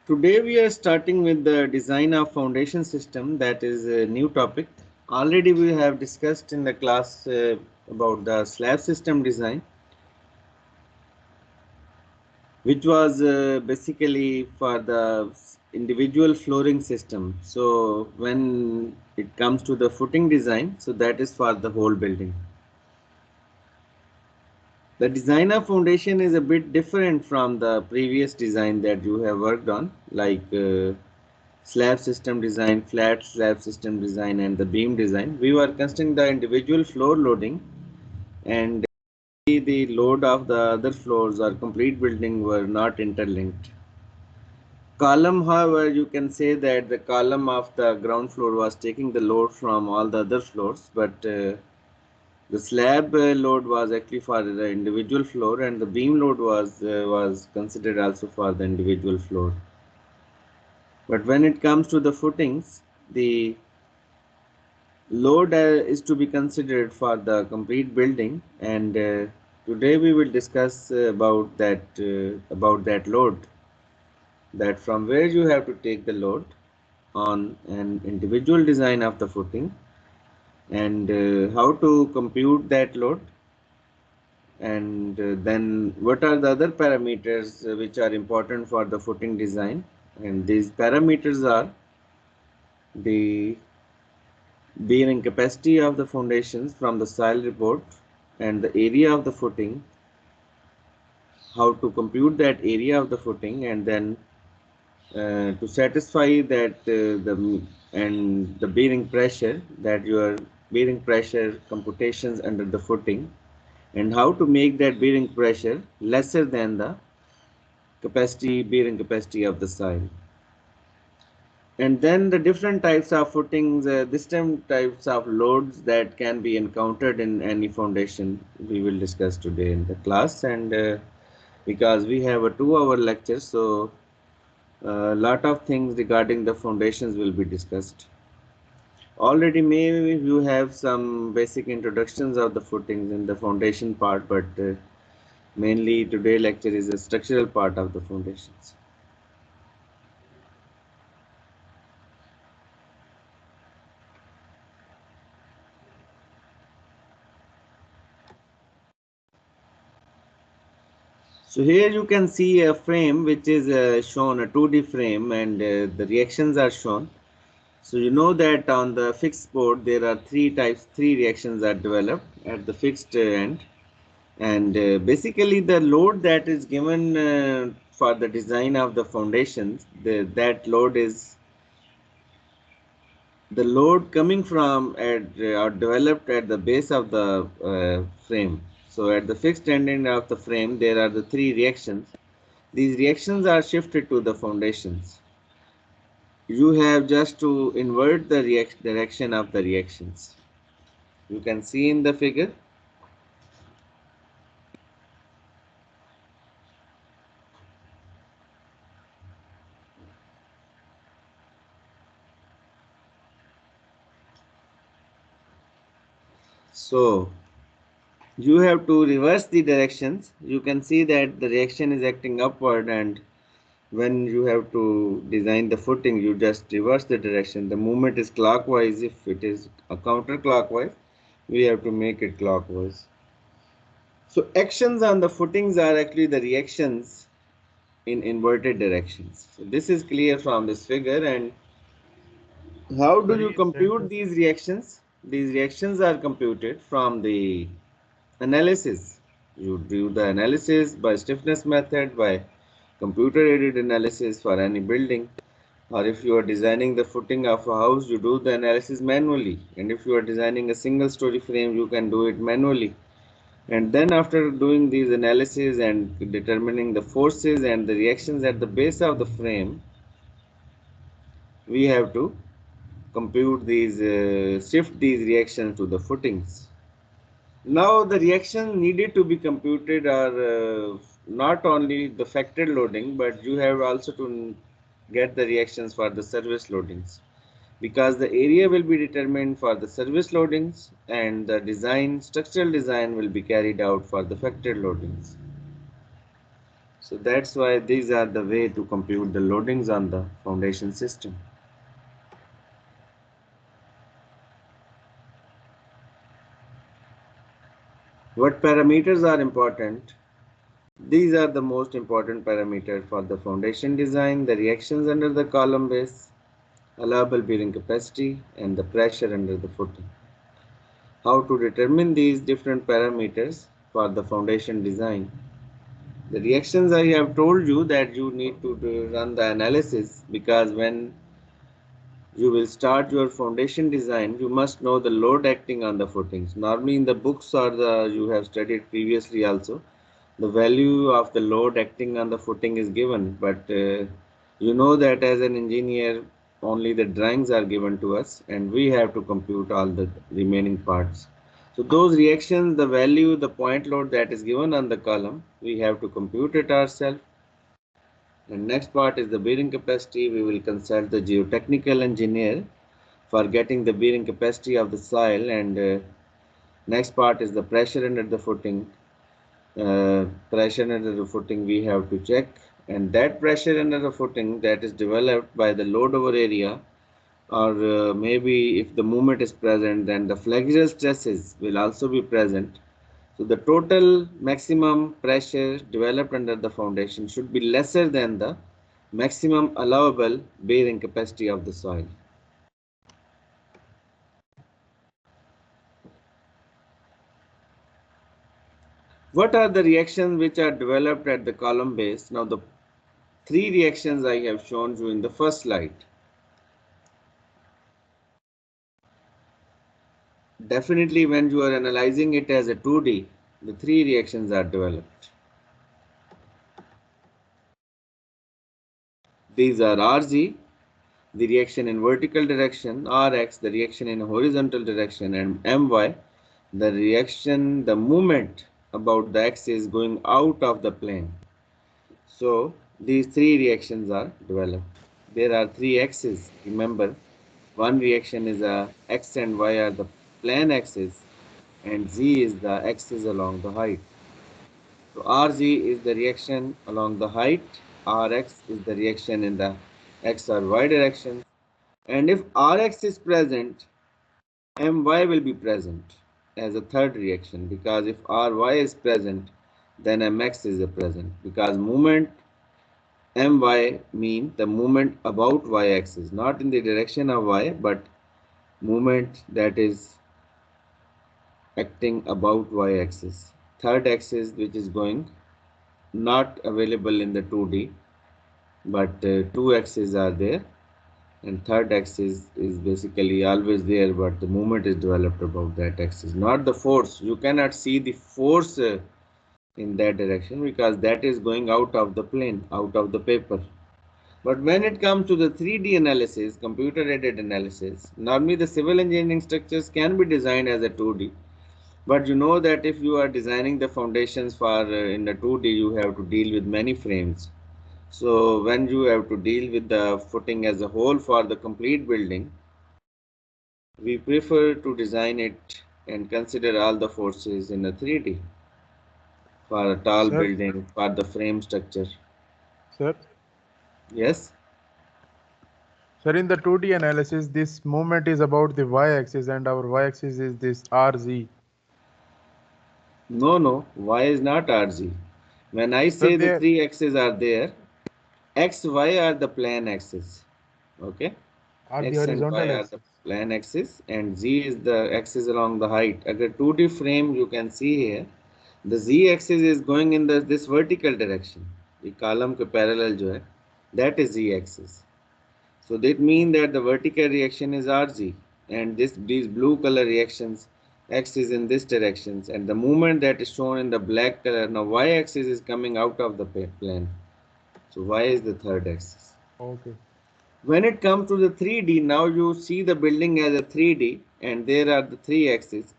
Today we are starting with the design of foundation system, that is a new topic. Already we have discussed in the class about the slab system design, which was basically for the individual flooring system. So when it comes to the footing design, so that is for the whole building. The design of foundation is a bit different from the previous design that you have worked on, like slab system design, flat slab system design, and the beam design. We were considering the individual floor loading, and the load of the other floors or complete building were not interlinked. Column, however, you can say that the column of the ground floor was taking the load from all the other floors, but the slab load was actually for the individual floor, and the beam load was considered also for the individual floor. But when it comes to the footings, the load is to be considered for the complete building, and today we will discuss about that load, that from where you have to take the load on an individual design of the footing, and how to compute that load, and then what are the other parameters which are important for the footing design. And these parameters are the bearing capacity of the foundations from the soil report, and the area of the footing, how to compute that area of the footing, and then to satisfy that the bearing pressure, that your bearing pressure computations under the footing, and how to make that bearing pressure lesser than the bearing capacity of the soil. And then the different types of footings, different types of loads that can be encountered in any foundation, we will discuss today in the class. And because we have a 2-hour lecture, so a lot of things regarding the foundations will be discussed. Already maybe you have some basic introductions of the footings in the foundation part, but mainly today lecture is a structural part of the foundations. So here you can see a frame which is shown, a 2D frame, and the reactions are shown. So you know that on the fixed board there are three reactions are developed at the fixed end, and basically the load that is given for the design of the foundations, that load is the load coming from or developed at the base of the frame. So at the fixed ending of the frame there are the three reactions. These reactions are shifted to the foundations. You have just to invert the direction of the reactions. You can see in the figure. So you have to reverse the directions. You can see that the reaction is acting upward, and when you have to design the footing, you just reverse the direction. The movement is clockwise. If it is a counterclockwise, we have to make it clockwise. So actions on the footings are actually the reactions in inverted directions. So this is clear from this figure. And how do you compute these reactions? These reactions are computed from the analysis. You do the analysis by stiffness method, by computer aided analysis for any building, or if you are designing the footing of a house, you do the analysis manually, and if you are designing a single story frame, you can do it manually. And then after doing these analysis and determining the forces and the reactions at the base of the frame, we have to compute these, shift these reactions to the footings. Now the reaction needed to be computed are not only the factor loading, but you have also to get the reactions for the service loadings, because the area will be determined for the service loadings and the structural design will be carried out for the factor loadings. So that's why these are the way to compute the loadings on the foundation system. What parameters are important? These are the most important parameters for the foundation design: the reactions under the column base, allowable bearing capacity, and the pressure under the footing. How to determine these different parameters for the foundation design? The reactions, I have told you that you need to run the analysis, because when you will start your foundation design, you must know the load acting on the footings. Normally in the books or you have studied previously also, the value of the load acting on the footing is given, but you know that as an engineer only the drawings are given to us and we have to compute all the remaining parts. So those reactions, the value, the point load that is given on the column, we have to compute it ourselves. And next part is the bearing capacity. We will consult the geotechnical engineer for getting the bearing capacity of the soil. And next part is the pressure under the footing. Pressure under the footing we have to check, and that pressure under the footing that is developed by the load over area, or maybe if the movement is present, then the flexural stresses will also be present. So the total maximum pressure developed under the foundation should be lesser than the maximum allowable bearing capacity of the soil. What are the reactions which are developed at the column base? Now the three reactions I have shown you in the first slide. Definitely when you are analyzing it as a 2D, the three reactions are developed. These are RZ, the reaction in vertical direction, Rx, the reaction in horizontal direction, and My, the reaction, the movement about the axis going out of the plane. So these three reactions are developed. There are three axes. Remember, one reaction is X and Y are the plane axis, and Z is the axis along the height. So Rz is the reaction along the height, Rx is the reaction in the X or Y direction, and if Rx is present, My will be present as a third reaction, because if Ry is present, then Mx is present, because movement My mean the movement about Y axis, not in the direction of Y, but movement that is acting about Y axis. Third axis which is going not available in the 2D, but two axes are there, and third axis is basically always there, but the movement is developed about that axis, not the force. You cannot see the force in that direction, because that is going out of the plane, out of the paper. But when it comes to the 3D analysis, computer aided analysis, normally the civil engineering structures can be designed as a 2D. But you know that if you are designing the foundations for in the 2D, you have to deal with many frames. So when you have to deal with the footing as a whole for the complete building, we prefer to design it and consider all the forces in a 3D for a tall Sir, building, for the frame structure. sir, Yes? sir, in the 2D analysis, this movement is about the y-axis and our y-axis is this RZ. No, no, Y is not RZ. When I Sir, say the there three axes are there, X, Y are the plane axis. Okay? are the X and Y horizontal are the axis. plane axis, and Z is the axis along the height. Agar 2D frame you can see here, the Z axis is going in this vertical direction. The column के parallel जो है, that is Z axis. So that means that the vertical reaction is RZ, and these blue color reactions, X is in this directions, and the movement that is shown in the black color, now Y axis is coming out of the plane. So Y is the third axis. Okay. When it comes to the 3D, now you see the building as a 3D, and there are the three axes.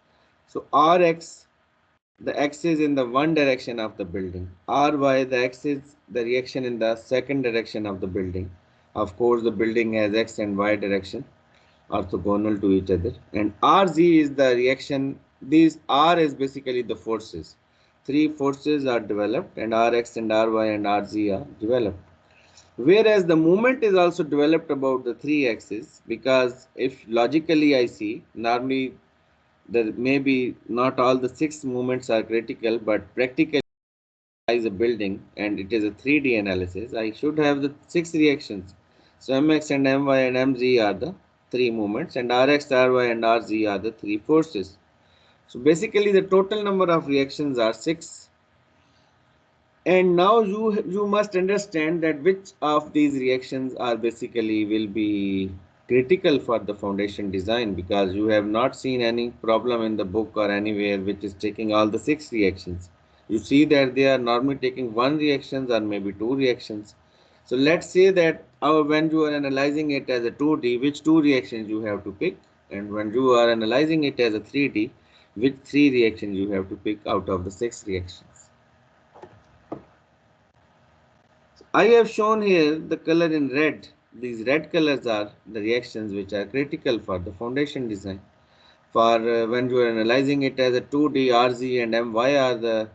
So Rx, the axis in the one direction of the building. Ry, the axis, the reaction in the second direction of the building. Of course, the building has X and Y direction orthogonal to each other. And Rz is the reaction. These R is basically the forces. three forces are developed, and Rx and Ry and Rz are developed. Whereas the movement is also developed about the three axes, because if logically I see, normally there may be not all the six movements are critical, but practically is a building and it is a 3D analysis, I should have the six reactions. So Mx and My and Mz are the three movements, and Rx, Ry and Rz are the three forces. So basically the total number of reactions are six. And now you must understand that which of these reactions are basically will be critical for the foundation design, because you have not seen any problem in the book or anywhere which is taking all the six reactions. You see that they are normally taking one reactions or maybe two reactions. So let's say that when you are analyzing it as a 2D, which two reactions you have to pick, and when you are analyzing it as a 3D, which three reactions you have to pick out of the six reactions. I have shown here the color in red. These red colors are the reactions which are critical for the foundation design. For when you are analyzing it as a 2D, RZ and MY are the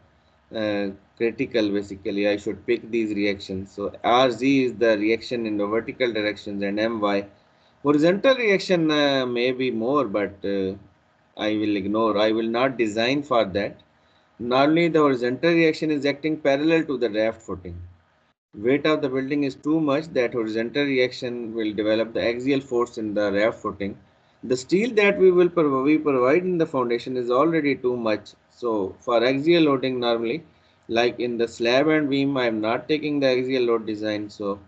critical basically. I should pick these reactions. So RZ is the reaction in the vertical directions, and MY. Horizontal reaction may be more, but I will ignore. I will not design for that. Normally the horizontal reaction is acting parallel to the raft footing. Weight of the building is too much that horizontal reaction will develop the axial force in the raft footing. The steel that we provide in the foundation is already too much. So for axial loading normally, like in the slab and beam, I am not taking the axial load design. So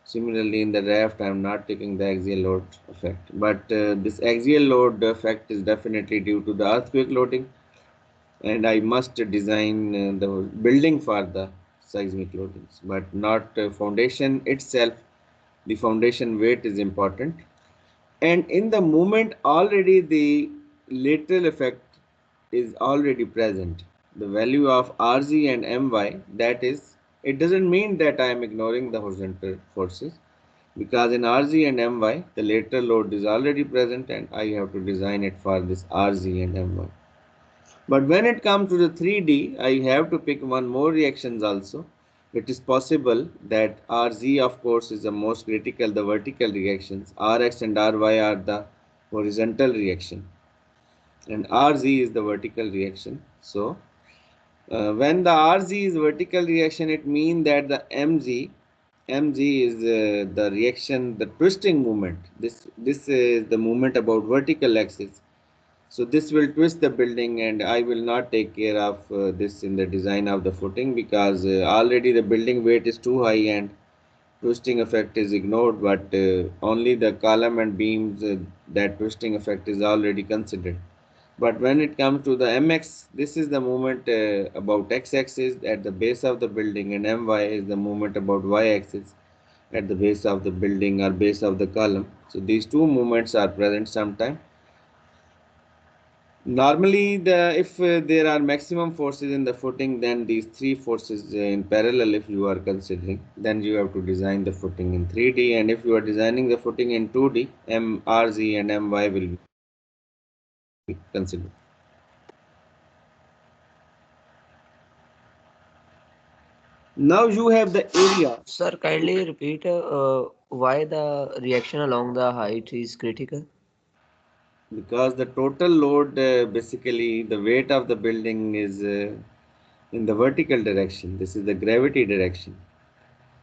similarly in the raft, I am not taking the axial load effect. But this axial load effect is definitely due to the earthquake loading, and I must design the building for the seismic loadings, but not foundation itself. The foundation weight is important, and in the moment already the lateral effect is already present. The value of Rz and My, that is, it doesn't mean that I am ignoring the horizontal forces, because in Rz and My the lateral load is already present, and I have to design it for this Rz and My. But when it comes to the 3D, I have to pick one more reactions also. It is possible that Rz, of course, is the most critical, the vertical reactions. Rx and Ry are the horizontal reaction, and Rz is the vertical reaction. So when the Rz is vertical reaction, it means that the Mg is the reaction, the twisting movement. This is the movement about vertical axis. So this will twist the building, and I will not take care of this in the design of the footing, because already the building weight is too high and twisting effect is ignored, but only the column and beams, that twisting effect is already considered. But when it comes to the Mx, this is the movement about x-axis at the base of the building, and My is the movement about y-axis at the base of the building or base of the column. So these two movements are present sometime. Normally, if there are maximum forces in the footing, then these three forces in parallel, if you are considering, then you have to design the footing in 3D. And if you are designing the footing in 2D, Rz and My will be considered. Now you have the area, Sir, kindly repeat why the reaction along the height is critical. because the total load, basically the weight of the building is in the vertical direction. This is the gravity direction.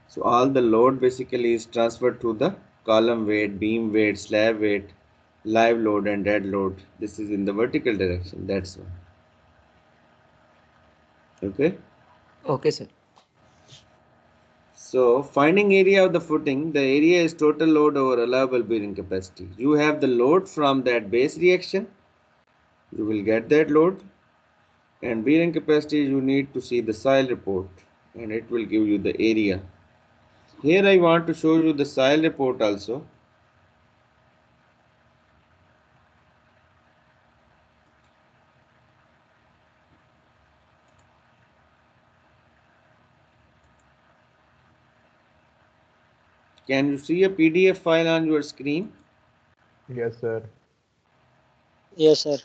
So all the load basically is transferred to the column weight, beam weight, slab weight, live load and dead load. This is in the vertical direction. That's why. Okay. Okay, sir. So finding area of the footing, the area is total load over allowable bearing capacity. You have the load from that base reaction. You will get that load, and bearing capacity you need to see the soil report, and it will give you the area. Here I want to show you the soil report also. Can you see a PDF file on your screen? Yes, sir. Yes, sir.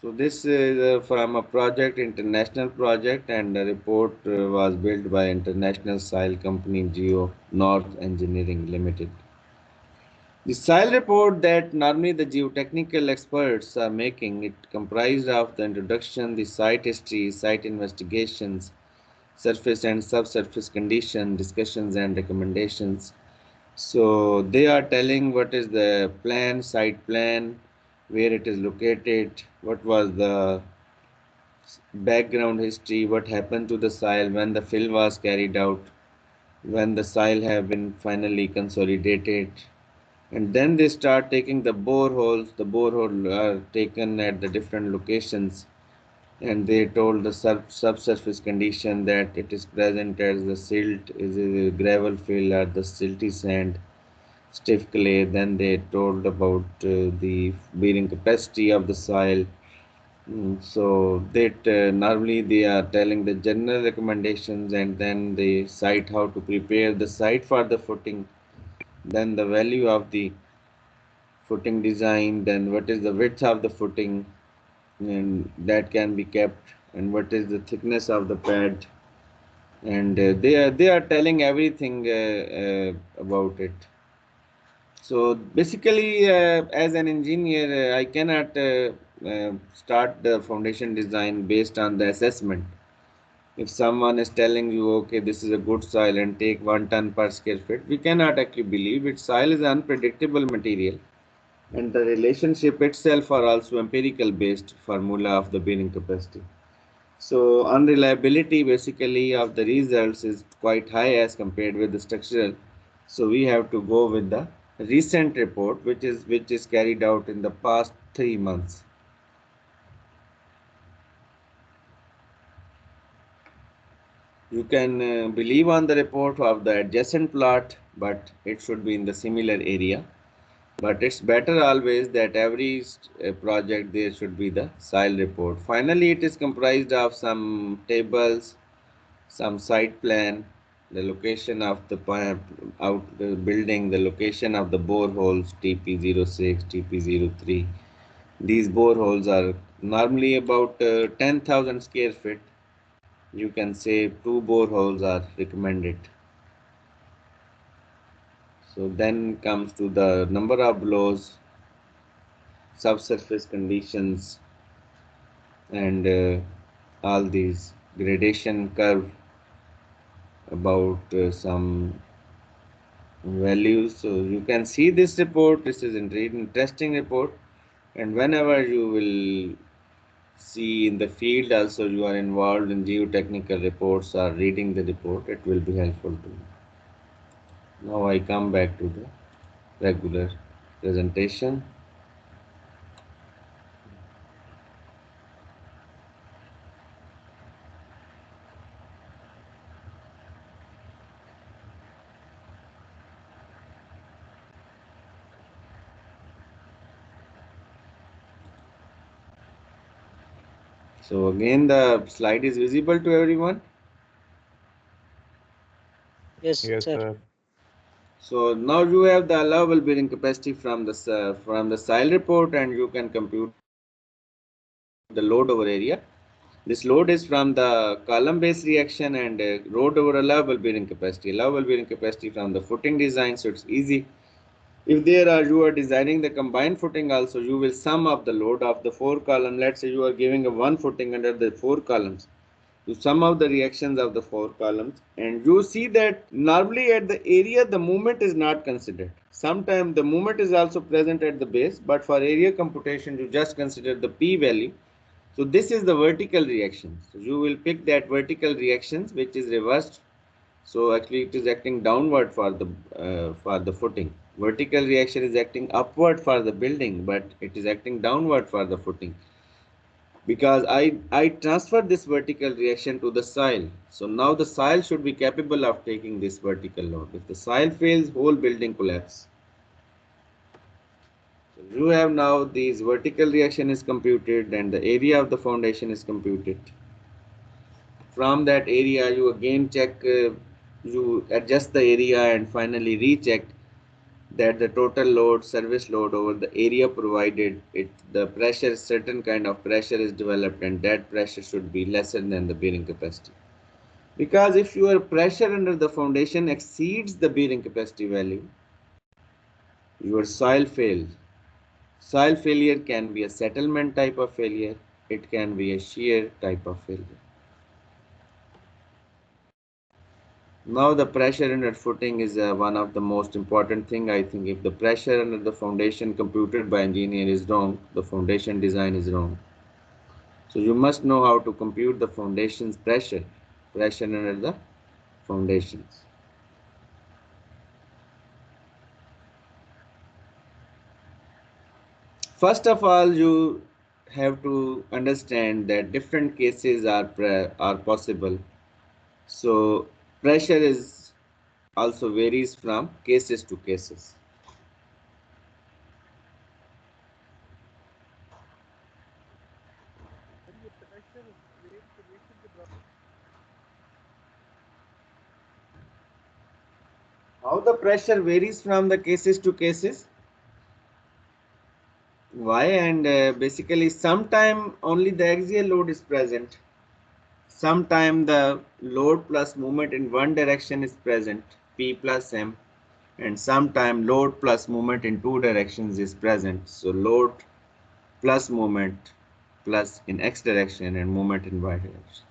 So this is from a project, international project, and the report was built by International Soil Company Geo North Engineering Limited. The soil report that normally the geotechnical experts are making, it comprised of the introduction, the site history, site investigations, surface and subsurface condition, discussions and recommendations. So they are telling what is the plan, site plan, where it is located, what was the background history, what happened to the soil when the fill was carried out, when the soil have been finally consolidated, and then they start taking the boreholes. The borehole are taken at the different locations, and they told the subsurface condition that it is present as the silt, is a gravel fill or the silty sand, stiff clay. Then they told about the bearing capacity of the soil. So that normally they are telling the general recommendations, and then they cite how to prepare the site for the footing, then the value of the footing design, then what is the width of the footing and that can be kept, and what is the thickness of the pad, and they are telling everything about it. So basically, as an engineer, I cannot start the foundation design based on the assessment. If someone is telling you, okay, this is a good soil and take 1 ton per square feet, we cannot actually believe it. Soil is an unpredictable material, and the relationship itself are also empirical based formula of the bearing capacity. So unreliability basically of the results is quite high as compared with the structural. So we have to go with the recent report, which is carried out in the past 3 months. You can believe on the report of the adjacent plot, but it should be in the similar area. But it's better always that every project there should be the soil report. Finally, it is comprised of some tables, some site plan, the location of the out the building, the location of the boreholes TP06, TP03. These boreholes are normally about 10,000 square feet. You can say 2 boreholes are recommended. So then comes to the number of blows, subsurface conditions, and all these gradation curve about some values. So you can see this report. This is a very interesting report, and whenever you will see in the field also you are involved in geotechnical reports or reading the report, it will be helpful to you. Now I come back to the regular presentation. So again the slide is visible to everyone. Yes, Yes, sir. sir. So now you have the allowable bearing capacity from the soil report, and you can compute the load over area. This load is from the column based reaction and load over allowable bearing capacity. Allowable bearing capacity from the footing design, so it's easy. If there are you are designing the combined footing also, you will sum up the load of the 4 column. Let's say you are giving a one footing under the 4 columns. You sum up the reactions of the 4 columns, and you see that normally at the area the movement is not considered. Sometimes the movement is also present at the base, but for area computation you just consider the p value. So this is the vertical reaction. So you will pick that vertical reactions which is reversed. So actually it is acting downward for the footing. Vertical reaction is acting upward for the building, but it is acting downward for the footing, because I transfer this vertical reaction to the soil. So now the soil should be capable of taking this vertical load. If the soil fails, whole building collapse. So you have now these vertical reaction is computed and the area of the foundation is computed. From that area you again check, you adjust the area and finally recheck that the total load, service load over the area provided, the pressure, certain kind of pressure is developed, and that pressure should be lesser than the bearing capacity. Because if your pressure under the foundation exceeds the bearing capacity value, your soil fails. Soil failure can be a settlement type of failure, it can be a shear type of failure. Now the pressure under footing is one of the most important thing. I think if the pressure under the foundation computed by engineer is wrong, the foundation design is wrong. So you must know how to compute the foundation's pressure under the foundations. First of all, you have to understand that different cases are possible. So pressure is also varies from cases to cases. How the pressure varies from the cases to cases? Why? And basically, sometime only the axial load is present. Sometime the load plus movement in one direction is present, P plus M, and sometime load plus movement in two directions is present. So load plus movement plus in X direction and movement in Y direction.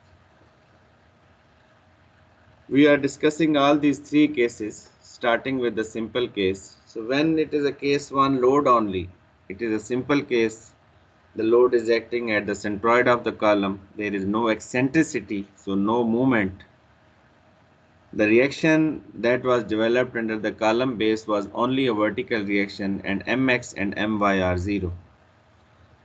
We are discussing all these three cases, starting with the simple case. So when it is a case one load only, it is a simple case. The load is acting at the centroid of the column. There is no eccentricity, so no movement. The reaction that was developed under the column base was only a vertical reaction, and Mx and My are 0.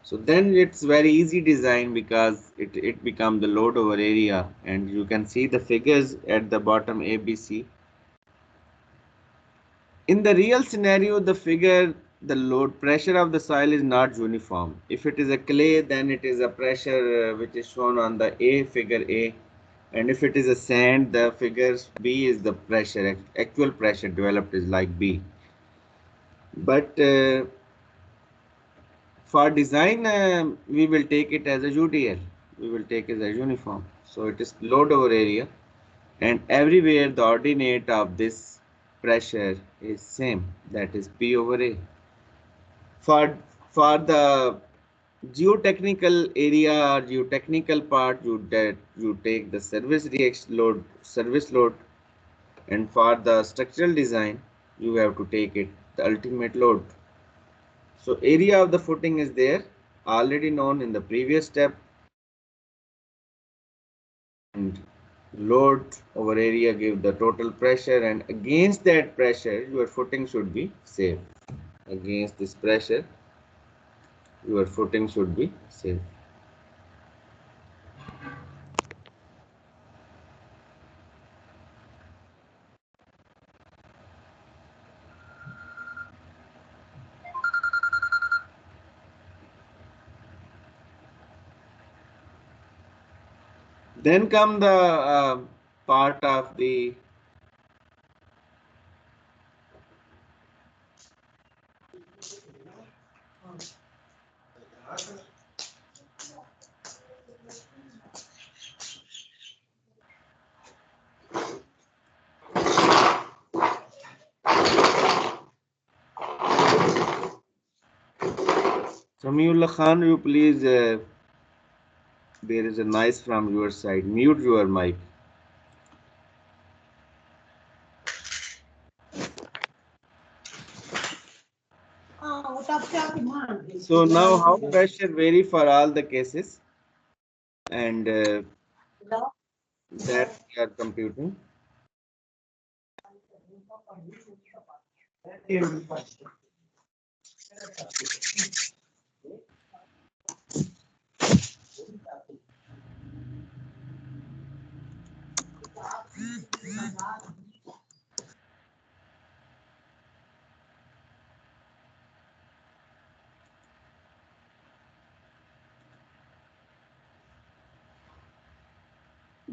So then it's very easy design because it becomes the load over area, and you can see the figures at the bottom ABC. In the real scenario, the load pressure of the soil is not uniform. If it is a clay, then it is a pressure which is shown on the figure A. And if it is a sand, the figure B is the pressure, actual pressure developed is like B. But for design, we will take it as a UDL. We will take it as uniform. So it is load over area. And everywhere the ordinate of this pressure is same, that is P over A. For the geotechnical area or geotechnical part, you take the service load, and for the structural design, you have to take it the ultimate load. So area of the footing is there, already known in the previous step, and load over area give the total pressure, and against that pressure, your footing should be safe. Against this pressure, your footing should be safe. Then come the part of the Samiullah Khan, you please, there is a noise from your side. Mute your mic. So now how pressure vary for all the cases, and that we are computing.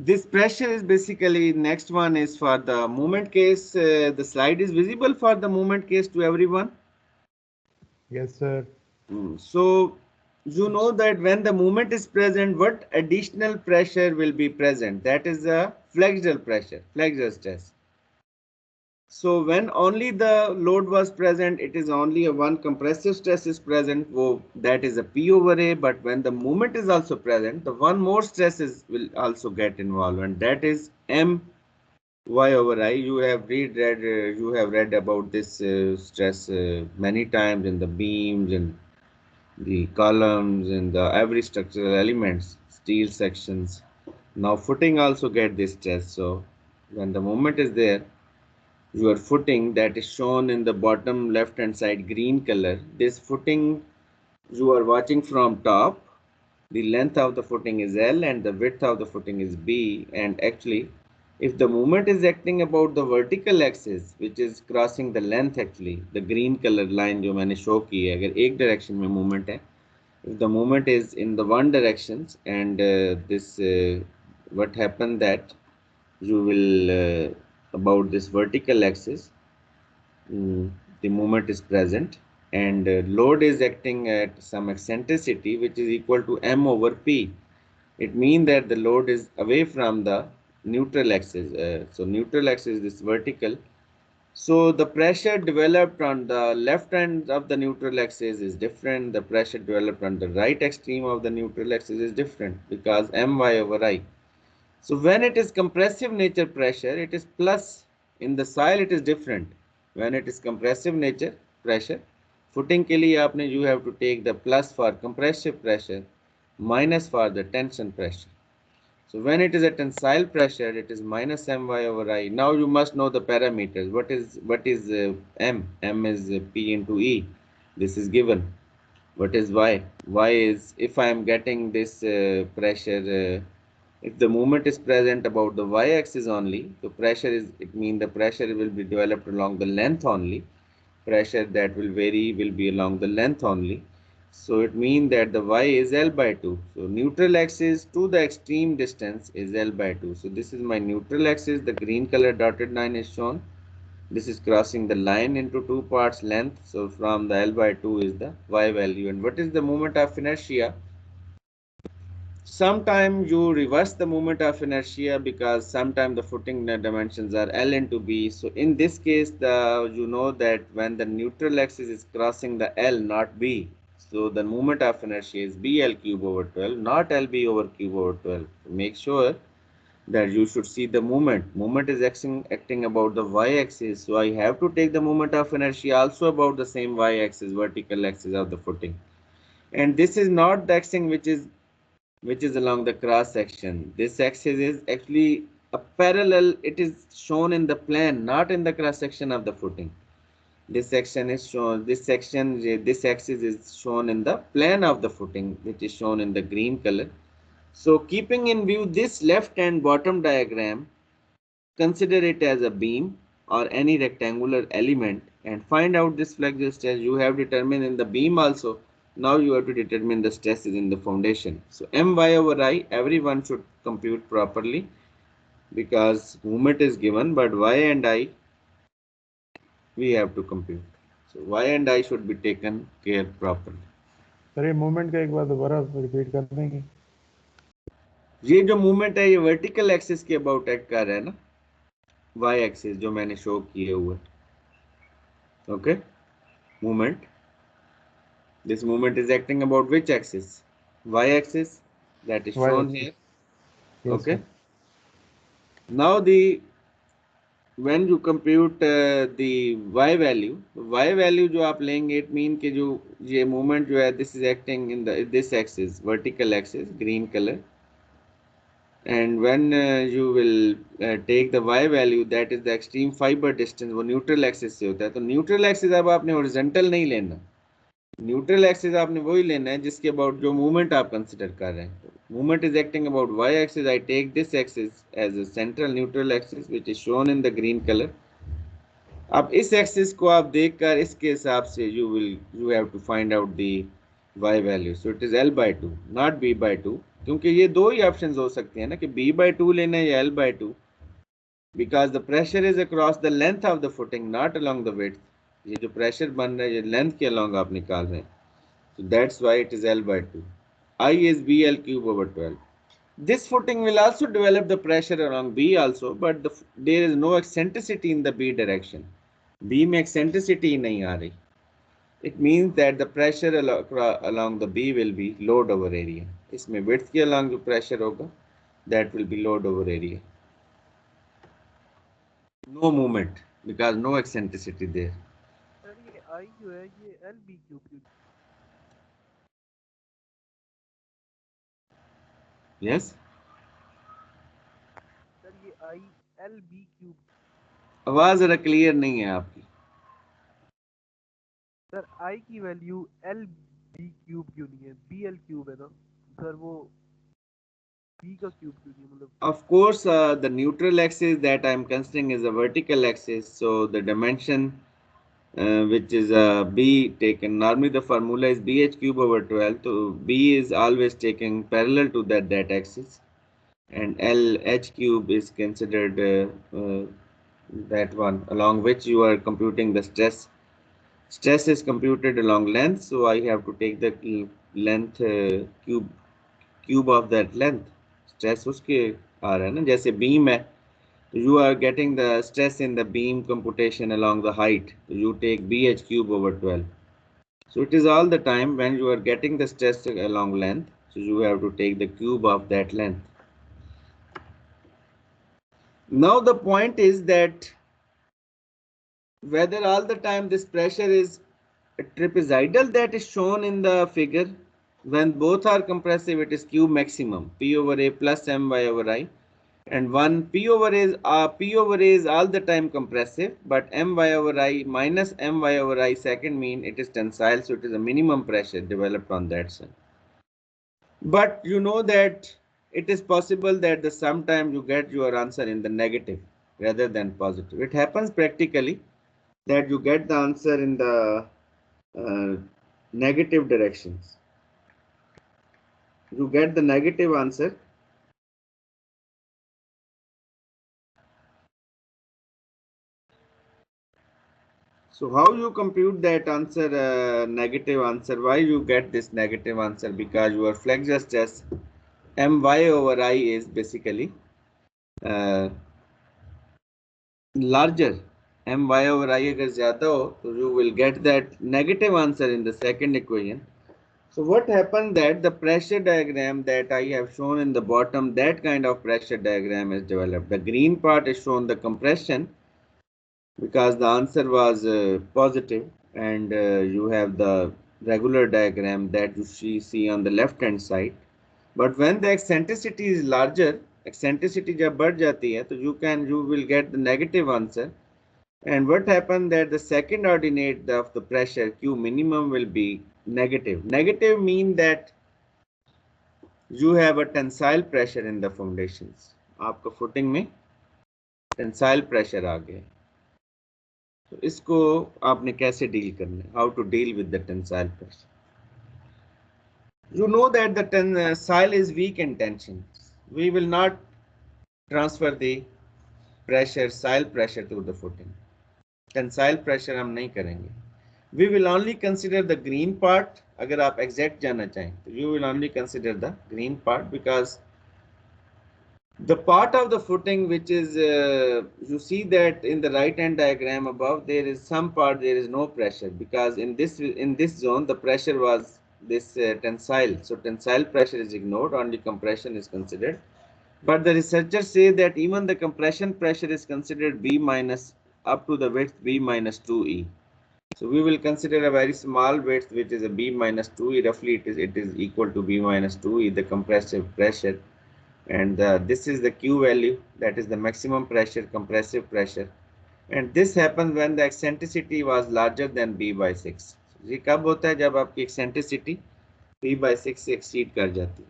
this pressure is basically, next one is for the movement case. The slide is visible for the movement case to everyone. Yes, sir. So you know that when the movement is present, what additional pressure will be present? That is the flexural pressure, flexural stress. So when only the load was present, it is only a one compressive stress is present, that is a P over A. But when the movement is also present, the one more stresses will also get involved, and that is M Y over I. You have read about this stress many times in the beams and the columns and the every structural elements, steel sections. Now footing also get this stress. So when the moment is there, your footing that is shown in the bottom left hand side green color, this footing you are watching from top, the length of the footing is L and the width of the footing is B. And actually, if the movement is acting about the vertical axis, which is crossing the length, actually the green color line जो मैंने show की है, अगर एक direction में movement है, if the movement is in the one directions, and this what happened that you will about this vertical axis, the moment is present, and load is acting at some eccentricity which is equal to m over p. It means that the load is away from the neutral axis. So neutral axis is vertical. So the pressure developed on the left end of the neutral axis is different. The pressure developed on the right extreme of the neutral axis is different because my over I. So when it is compressive nature pressure, it is plus. In the soil, it is different. When it is compressive nature pressure, footing के लिए आपने you have to take the plus for compressive pressure, minus for the tension pressure. So when it is a tensile pressure, it is minus my over I. Now you must know the parameters. What is m? M is P into E. This is given. What is y? Y is, if I am getting this pressure, if the movement is present about the y-axis only, the pressure is, it means the pressure will be developed along the length only. Pressure that will vary will be along the length only. So it means that the y is L by 2. So neutral axis to the extreme distance is L by 2. So this is my neutral axis. The green color dotted line is shown. This is crossing the line into two parts length. So from the L by 2 is the y value. And what is the moment of inertia? Sometimes you reverse the moment of inertia because sometimes the footing dimensions are L into B. So in this case, you know that when the neutral axis is crossing the L, not B, so the moment of inertia is BL cube over 12, not LB over cube over 12. Make sure that you should see the moment. Moment is acting about the y-axis, so I have to take the moment of inertia also about the same y-axis, vertical axis of the footing. And this is not the axis which is along the cross section. This axis is actually a parallel. It is shown in the plane, not in the cross section of the footing. This section is shown, this axis is shown in the plane of the footing, which is shown in the green color. So keeping in view this left and bottom diagram, consider it as a beam or any rectangular element and find out this flexural stress. You have determined in the beam also. Now you have to determine the stresses in the foundation. So my over I, everyone should compute properly because movement is given, but y and I we have to compute. So y and I should be taken care properly. Sir ये movement का एक बार दोबारा repeat कर देंगे. ये जो movement है ये वर्टिकल एक्सिस के अबाउट एक्ट कर रहा है ना, y एक्सिस जो मैंने शो किए हुए. Okay, movement. This movement is acting about which axis? Y axis, that is shown here. Yes, Okay. sir. Now when you compute the y value जो आप लेंगे, it mean कि जो ये movement जो है, this is acting in this axis, vertical axis, green color. And when you will take the y value, that is the extreme fiber distance, वो neutral axis से होता है. तो neutral axis अब आपने horizontal नहीं लेना. न्यूट्रल एक्सिस आपने वही लेना है जिसके अबाउट जो मूवमेंट आप कंसिडर कर रहे हैं. Movement is acting about Y axis. I take this axis as a central neutral axis which is shown in the green colour. अब इस एक्सिस को आप देखकर इसके हिसाब से you have to find out the y value. So it is L by 2, not B by 2. क्योंकि ये दो ही ऑप्शन हो सकते हैं ना कि b/2 लेना है या l/2, because the pressure is across the length of the footing, not along the width. ये जो प्रेशर बन रहा है ये लेंथ के along आप निकाल रहे हैं, so that's why it is l/2. I is bl cube over 12. This footing will also develop the pressure along b also, but there is no eccentricity in the b direction. b में eccentricity नहीं आ रही. It means that the pressure along the b will be load over area. इसमें width के along जो pressure होगा, that will be load over area. No movement because no eccentricity there. Sir ये I जो है ये L B cube cube Yes. Sir ये I L B cube आवाज जरा क्लियर नहीं है आपकी. सर आई की वैल्यू एल बी क्यूब क्यों नहीं है बी एल क्यूब है ना सर वो बी का क्यूब क्यों नहीं है मतलब Of course, the neutral axis that I am considering is a vertical axis, so the dimension which is b taken. Normally, the formula is bh cube over 12. So b is always taken parallel to that axis, and lh cube is considered that one along which you are computing the stress. Stress is computed along length, so I have to take the length cube of that length. Stress उसके आ रहा है ना, जैसे beam है, you are getting the stress in the beam computation along the height. You take bh cube over 12. So it is all the time when you are getting the stress along length, so you have to take the cube of that length. Now the point is that whether all the time this pressure is trapezoidal that is shown in the figure, when both are compressive it is Q maximum, P over A plus My over I, and one P over A is all the time compressive, but My over I minus My over I second mean it is tensile, so it is a minimum pressure developed on that side. But you know that it is possible that the sometimes you get your answer in the negative rather than positive. It happens practically that you get the answer in the negative directions. You get the negative answer. So how you compute that answer, negative answer? Why you get this negative answer? Because your flexure stress My over I is basically uh, larger. My over I अगर ज़्यादा हो, so you will get that negative answer in the second equation. So what happened that the pressure diagram that I have shown in the bottom, that kind of pressure diagram is developed. The green part is shown the compression because the answer was positive, and you have the regular diagram that you see on the left hand side. But when the eccentricity is larger, eccentricity जब बढ़ जाती है, तो you will get the negative answer. And what happened that the second ordinate of the pressure Q minimum will be negative. Negative mean that you have a tensile pressure in the foundations. आपका footing में tensile pressure आ गया. तो इसको आपने कैसे deal करना है? How to deal with the tensile pressure? You know that the tensile is weak in tension. We will not transfer the pressure, sile pressure to the footing. Tensile pressure हम नहीं करेंगे. We will only consider the green part. अगर आप exact जाना चाहें तो you will only consider the green part, because the part of the footing which is you see that in the right hand diagram above, there is some part there is no pressure, because in this zone the pressure was this tensile, so tensile pressure is ignored, only compression is considered. But the researchers say that even the compression pressure is considered B minus up to the width B minus 2e. So we will consider a very small width which is a B minus 2e. Roughly it is equal to B minus 2e, the compressive pressure, and this is the Q value, that is the maximum pressure, compressive pressure, and this happens when the eccentricity was larger than B by 6. ये कब होता है? जब आपकी eccentricity B by 6 से exceed कर जाती है.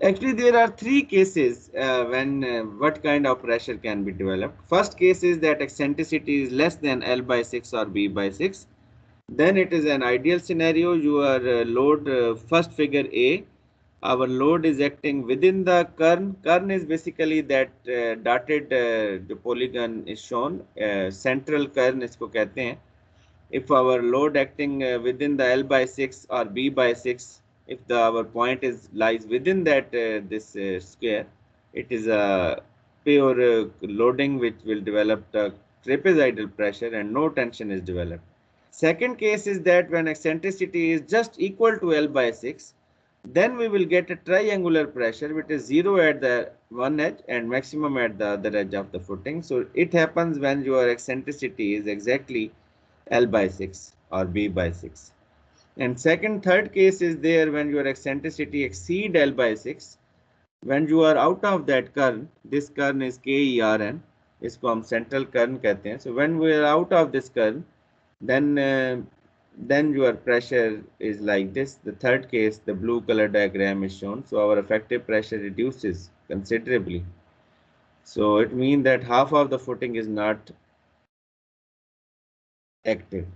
Actually, there are three cases when what kind of pressure can be developed. First case is that eccentricity is less than L by 6 or B by 6. Then it is an ideal scenario. Your load, first figure A, our load is acting within the kern. Kern is basically that dotted the polygon is shown. Central kern इसको कहते हैं. If our load acting within the L by 6 or B by 6, if our point is lies within that this square, it is a pure loading which will develop the trapezoidal pressure and no tension is developed. Second case is that when eccentricity is just equal to L by 6, then we will get a triangular pressure which is zero at the one edge and maximum at the other edge of the footing. So it happens when your eccentricity is exactly L by 6 or B by 6. And third case is there when your eccentricity exceed L by 6. When you are out of that kern, this kern is KERN, इसको हम central kern कहते हैं. So when we are out of this kern, then your pressure is like this. The third case, the blue color diagram is shown. So our effective pressure reduces considerably. So it means that half of the footing is not active.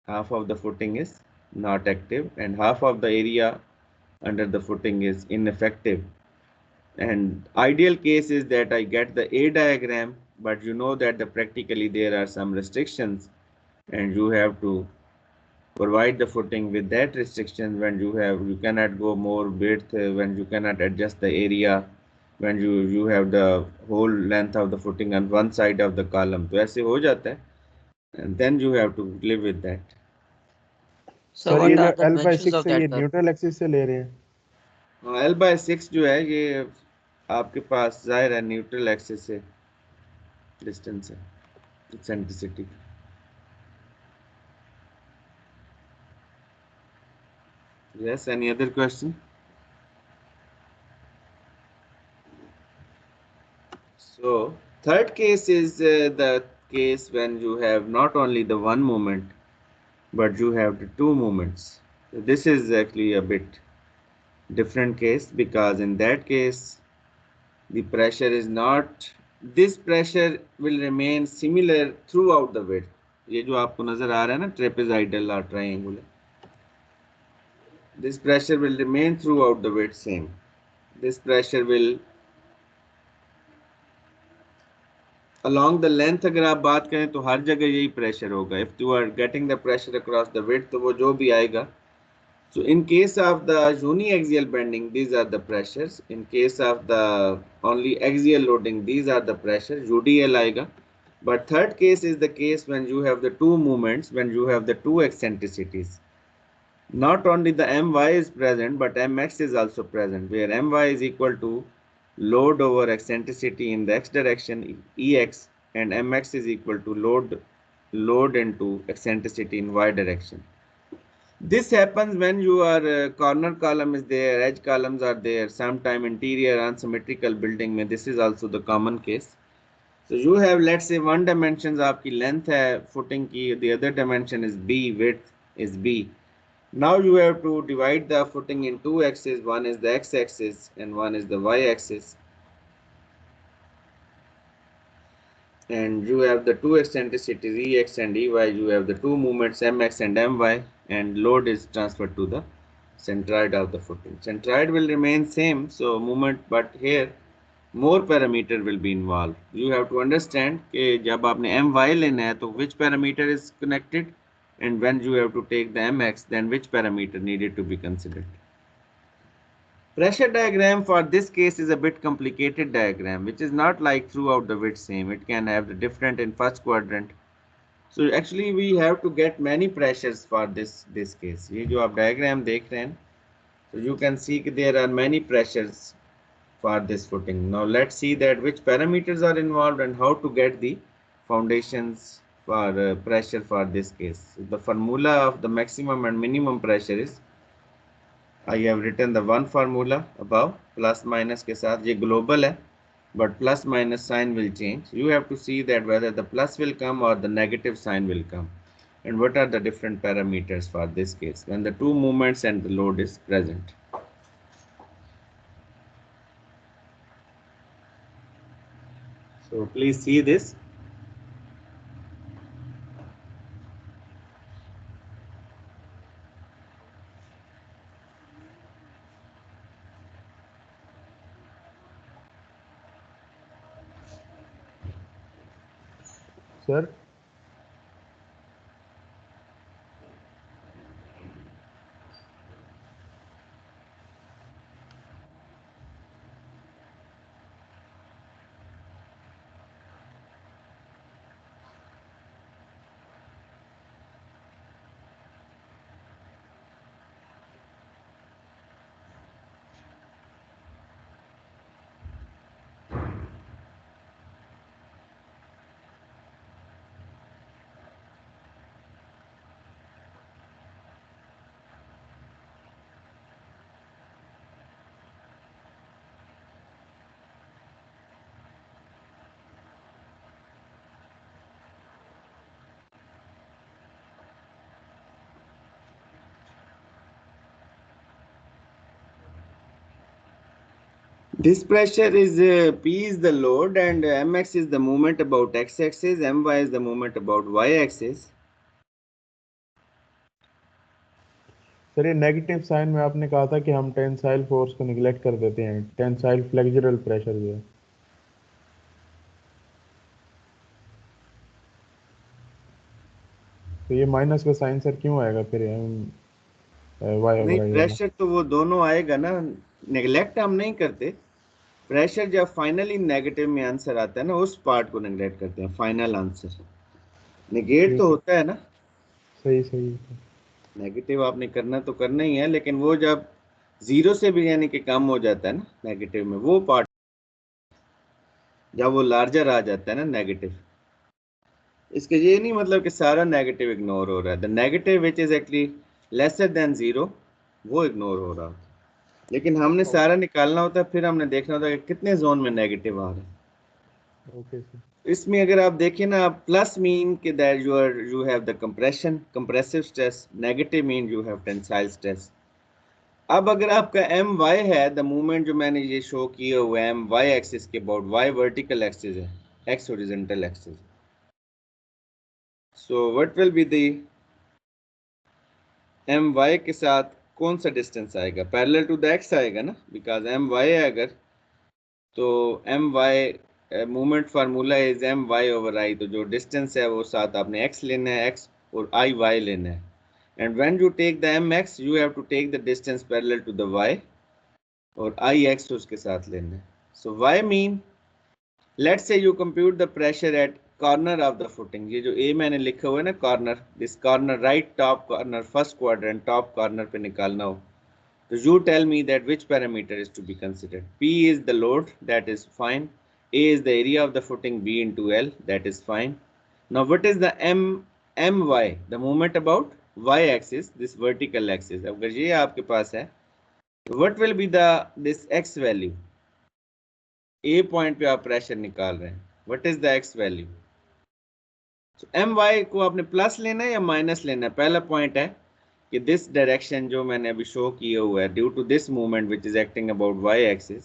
Half of the footing is not active and half of the area under the footing is ineffective. And ideal case is that I get the A diagram, but you know that practically there are some restrictions and you have to provide the footing with that restriction. When you cannot go more width, when you cannot adjust the area, when you have the whole length of the footing on one side of the column. तो ऐसे हो जाता है and then you have to live with that. So sir ये what जो are the L by dimensions 6 of है ये that curve? Neutral axis से ले रहे हैं. L by 6 जो है ये आपके पास जाहिर है न्यूट्रल एक्सिस से डिस्टेंस है eccentricity. Yes, any other question? So third case is the case when you have not only the one moment but you have the two moments. So this is actually a bit different case because in that case the pressure is not, this pressure will remain similar throughout the width. ये जो आपको नजर आ रहा है ना trapezoidal or triangular, this pressure will remain throughout the width same. This pressure will along the length अगर आप बात करें तो हर जगह यही pressure होगा. If you are getting the pressure across the width तो वो जो भी आएगा. So in case of the uniaxial bending, these are the pressures. In case of the only axial loading, these are the pressures. UDL आएगा. But third case is the case when you have the two movements, when you have the two eccentricities. Not only the my is present, but mx is also present, where my is equal to load over eccentricity in the x direction, ex, and mx is equal to load into eccentricity in y direction. This happens when your corner column is there, edge columns are there, sometime interior unsymmetrical building में this is also the common case. So you have, let's say, one dimensions आपकी length है footing की, the other dimension is b, width is b. Now you have to divide the footing in two axes, one is the x-axis and one is the y-axis. And you have the two eccentricities ex and ey, you have the two movements mx and my, and load is transferred to the centroid of the footing. Centroid will remain same, so movement, but here more parameter will be involved. You have to understand कि जब आपने my लेना है तो which parameter is connected, and when you have to take the mx, then which parameter needed to be considered. Pressure diagram for this case is a bit complicated diagram, which is not like throughout the width same. It can have the different in first quadrant. So actually we have to get many pressures for this case. ये जो आप diagram देख रहे हैं, so you can see that there are many pressures for this footing. Now let's see that which parameters are involved and how to get the foundations for pressure for this case. So the formula of the maximum and minimum pressure is, I have written the one formula above, plus minus के साथ. ये global है, but plus minus sign will change. You have to see that whether the plus will come or the negative sign will come, and what are the different parameters for this case when the two movements and the load is present. So please see this. Sir This pressure is P is the load and mx is the moment about x-axis, my is the moment about y-axis. Sir ये negative sign में आपने कहा था कि हम tensile force को neglect कर देते हैं, टेंसाइल फ्लेक्सुरल प्रेशर जो है, तो ये माइनस का साइन सर क्यों आएगा फिर वाई नहीं, ओवर आई वाला? प्रेशर तो वो दोनों आएगा ना, नेगलेक्ट हम नहीं करते। प्रेशर जब फाइनली नेगेटिव में आंसर आता है ना, उस पार्ट को नेगलेक्ट करते हैं, फाइनल आंसर। नेगेट ठीक तो है, होता है ना, सही सही है। नेगेटिव आपने करना तो करना ही है, लेकिन वो जब जीरो से भी यानी कि कम हो जाता है ना नेगेटिव में, वो पार्ट जब वो लार्जर आ जाता है ना नेगेटिव, इसके ये नहीं मतलब कि सारा नेगेटिव इग्नोर हो रहा है। The negative which is actually lesser than zero, वो इग्नोर हो रहा होता है, लेकिन हमने सारा निकालना होता है, फिर हमने देखना होता है कि कितने जोन में नेगेटिव आ रहा है। ओके सर, इसमें अगर आप देखिए ना, आप प्लस मीन के that you have the compression compressive stress, negative mean you have tensile stress. अब अगर आपका एम वाई है, द मूवमेंट जो मैंने ये शो किया हुआ है एम वाई एक्सिस के अबाउट, वाई वर्टिकल एक्सिस है, x horizontal axis. So what will be the M Y के साथ कौन सा डिस्टेंस आएगा? पैरेलल टू द एक्स आएगा ना, बिकॉज एम वाई है अगर, तो M Y movement formula is M Y over I, तो जो डिस्टेंस है वो साथ आपने एक्स लेना है, एक्स और आई वाई लेना है। And when you take the M X, you have to take the distance parallel to the Y, और आई एक्स उसके साथ लेना है। So Y mean, let's say you compute the pressure at corner of the footing, ये जो A मैंने लिखा हुआ है ना corner, this corner right top corner first quadrant top corner पे निकालना हो, तो you tell me that which parameter is to be considered. P is the load, that is fine. A is the area of the footing, B into L, that is fine. Now what is the my, the moment about y axis, this vertical axis? अगर ये आपके पास है, what will be the this x value? A point पे आप pressure निकाल रहे हैं, what is the x value? So my को आपने प्लस लेना है या माइनस लेना है? पहला पॉइंट है कि दिस डायरेक्शन जो मैंने अभी शो किया हुआ है, due to this movement which is acting about Y axis,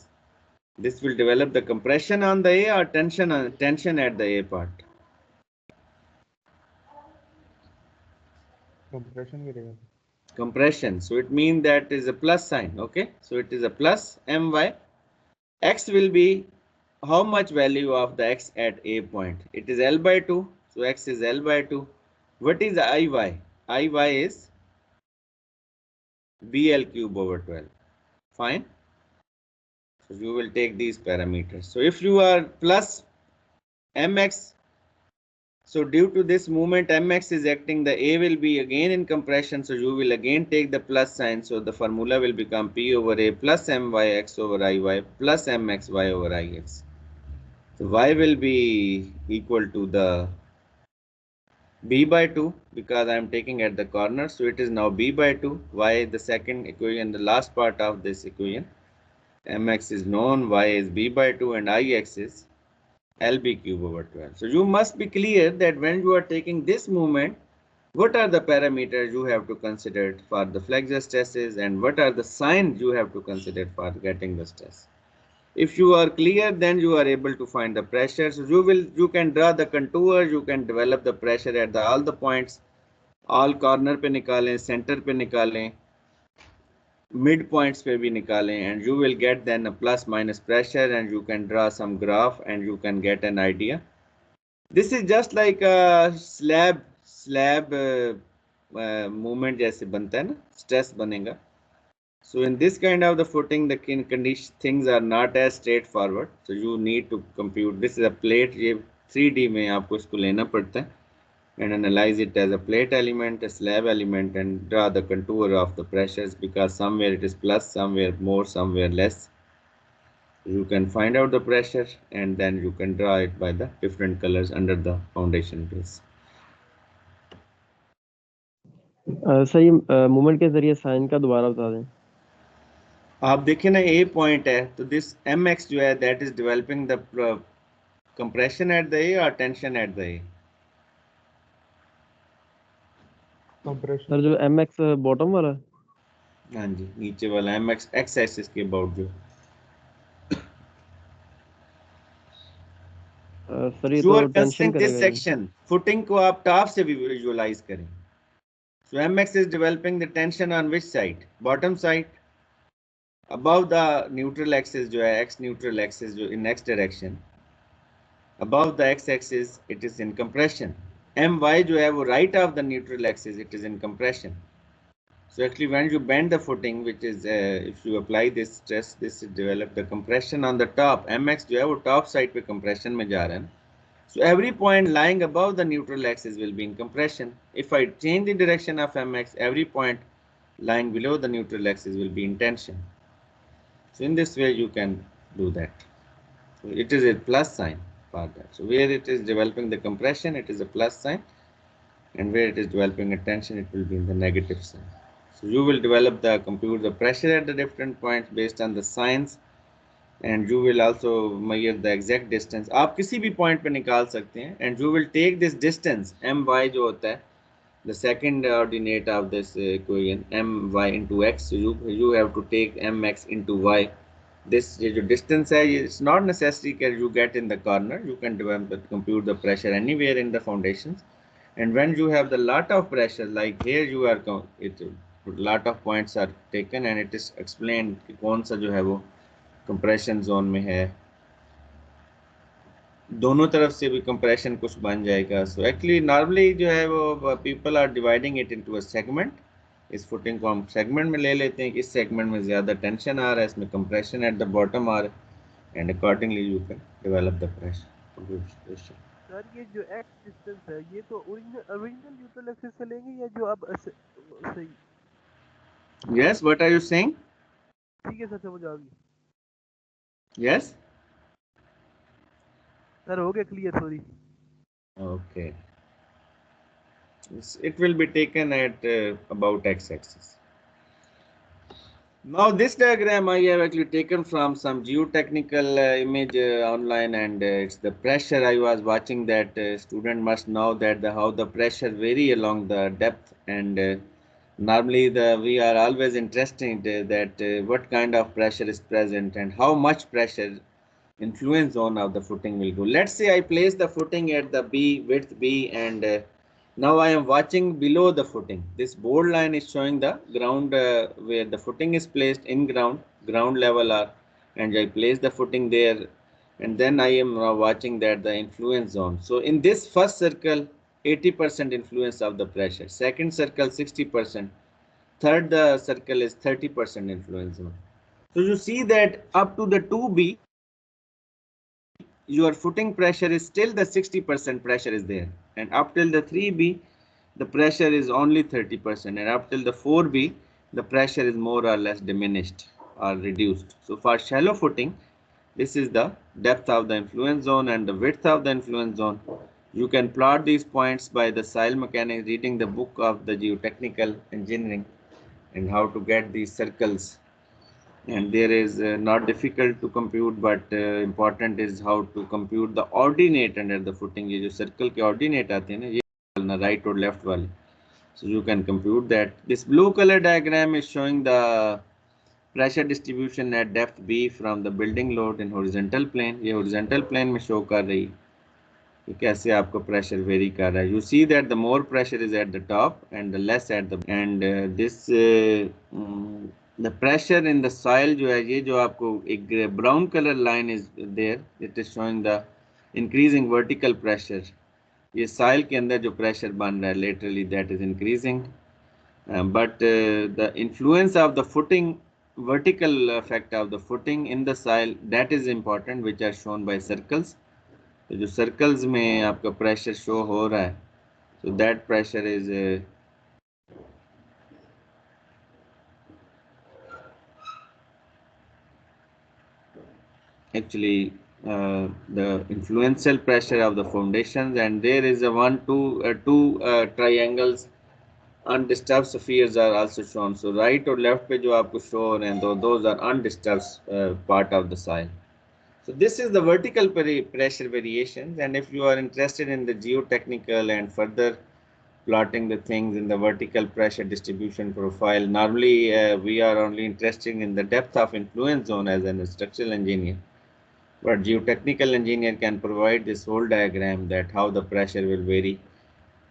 this will develop the compression on the A और tension at the A part. Compression करेगा Compression, so it means that is a plus sign. Okay, so it is a plus my. X will be how much value of the x at a point? It is L by 2, so x is L by 2. What is iy? Iy is bl cube over 12. Fine. So you will take these parameters. So if you are plus mx, so due to this movement mx is acting, the a will be again in compression, so you will again take the plus sign, so the formula will become p over a plus myx over iy plus mxy over ix. So y will be equal to the b by 2, because I am taking at the corner, so it is now b by 2. Y, the second equation, the last part of this equation, mx is known, y is b by 2, and ix is lb cube over 12. So you must be clear that when you are taking this movement, what are the parameters you have to consider for the flexure stresses, and what are the signs you have to consider for getting the stress. If you are clear, then you are able to find the pressure. So you can draw the contour, you can develop the pressure at all the points, all corner पे निकालें, center पे निकालें, mid points पे भी निकालें, and you will get then a plus minus pressure, and you can draw some graph and you can get an idea This is just like a slab movement जैसे बनता है ना, stress बनेगा. So in this kind of the footing, the condition things are not as straightforward. So you need to compute. This is a plate. ये 3D में आपको इसको लेना पड़ता है and analyze it as a plate element, a slab element, and draw the contour of the pressures, because somewhere it is plus, somewhere more, somewhere less. You can find out the pressure and then you can draw it by the different colors under the foundation base. Sir ये movement के जरिए sign का दोबारा बता दें. आप देखें ना, ए पॉइंट है तो दिस एम एक्स जो है that is developing the compression at the A और tension at the A. Compression. Sir जो एम एक्स बॉटम वाला. हाँ जी, नीचे वाला एम एक्स एक्स एक्सिस के अबाउट जो. सर ये You तो are टेंशन considering this करेगा ये. section. फुटिंग को आप टॉप से भी विजुअलाइज करें. So mx is developing the tension on which side? Bottom side. Above the neutral axis जो है x neutral axis जो in x direction. Above the x axis it is in compression. My जो है वो right of the neutral axis, it is in compression. So actually when you bend the footing, which is if you apply this stress, this is develop the compression on the top. mx जो है वो top side पे compression में जा रहा है. So every point lying above the neutral axis will be in compression. If I change the direction of mx, every point lying below the neutral axis will be in tension. So in this way you can do that. So it is a plus sign for that. So where it is developing the compression, it is a plus sign, and where it is developing a tension, it will be in the negative sign. So you will compute the pressure at the different points based on the signs, and you will also measure the exact distance. आप किसी भी point पे निकाल सकते हैं, and you will take this distance my जो होता है the second ordinate of this equation my into x. So you have to take mx into y. This जो distance है, it's not necessary that you get in the corner. You can compute the pressure anywhere in the foundations. And when you have the lot of pressure, like here you are lot of points are taken and it is explained कि कौन सा जो है वो compression zone में है. दोनों तरफ से भी कंप्रेशन कुछ बन जाएगा. सो एक्चुअली नॉर्मली जो है वो people are dividing it into a segment. इस फुटिंग को हम सेगमेंट में ले लेते हैं कि इस सेगमेंट में ज़्यादा टेंशन आ रहा है, इसमें कंप्रेशन एट द बॉटम आ रहा है, and accordingly you can develop the pressure. Sir ये जो एक्स डिस्टेंस है ये तो ओरिजिनल न्यूट्रल एक्सिस से लेंगे या जो अब सही. Yes, what are you saying? ठीक है सर, समझ आ गई. यस, सर हो गया clear. Sorry. okay. It will be taken at about x-axis. Now this diagram I have actually taken from some geotechnical image online, and it's the pressure. I was watching that student must know that how the pressure vary along the depth, and normally we are always interested that what kind of pressure is present and how much pressure influence zone of the footing will go. Let's say I place the footing at the B, width B, and now I am watching below the footing. This bold line is showing the ground where the footing is placed in ground level are, and I place the footing there, and then I am watching that the influence zone. So in this first circle, 80% influence of the pressure. Second circle, 60%. Third circle is 30% influence zone. So you see that up to the 2B, your footing pressure is still the 60% pressure is there, and up till the 3B the pressure is only 30%, and up till the 4B the pressure is more or less diminished or reduced. So for shallow footing, this is the depth of the influence zone and the width of the influence zone. You can plot these points by the soil mechanics, reading the book of the geotechnical engineering, and how to get these circles. And there is not difficult to compute, but important is how to compute the ordinate under the footing. ये जो circle के ordinate आते हैं ना, ये right or left वाले. So you can compute that. This blue color diagram is showing the pressure distribution at depth B from the building load in horizontal plane. ये horizontal plane में show कर रही है कि कैसे आपको pressure vary कर रहा है. You see that the more pressure is at the top and the less at the, and this the pressure in the soil जो है, ये जो आपको एक brown color line is there, it is showing the increasing vertical pressure ये साइल के अंदर जो प्रेशर बन रहा है laterally that is increasing, but the influence of the footing, vertical effect of the footing in the soil, that is important, which are shown by circles. तो जो circles में आपका pressure show हो रहा है, so that pressure is actually the influential pressure of the foundations, and there is a two triangles undisturbed spheres are also shown. So right or left पे जो आपको show हो रहे हैं, those are undisturbed part of the soil. So this is the vertical pressure variations, and if you are interested in the geotechnical and further plotting the things in the vertical pressure distribution profile, normally we are only interested in the depth of influence zone as an structural engineer. But geotechnical engineer can provide this whole diagram that how the pressure will vary.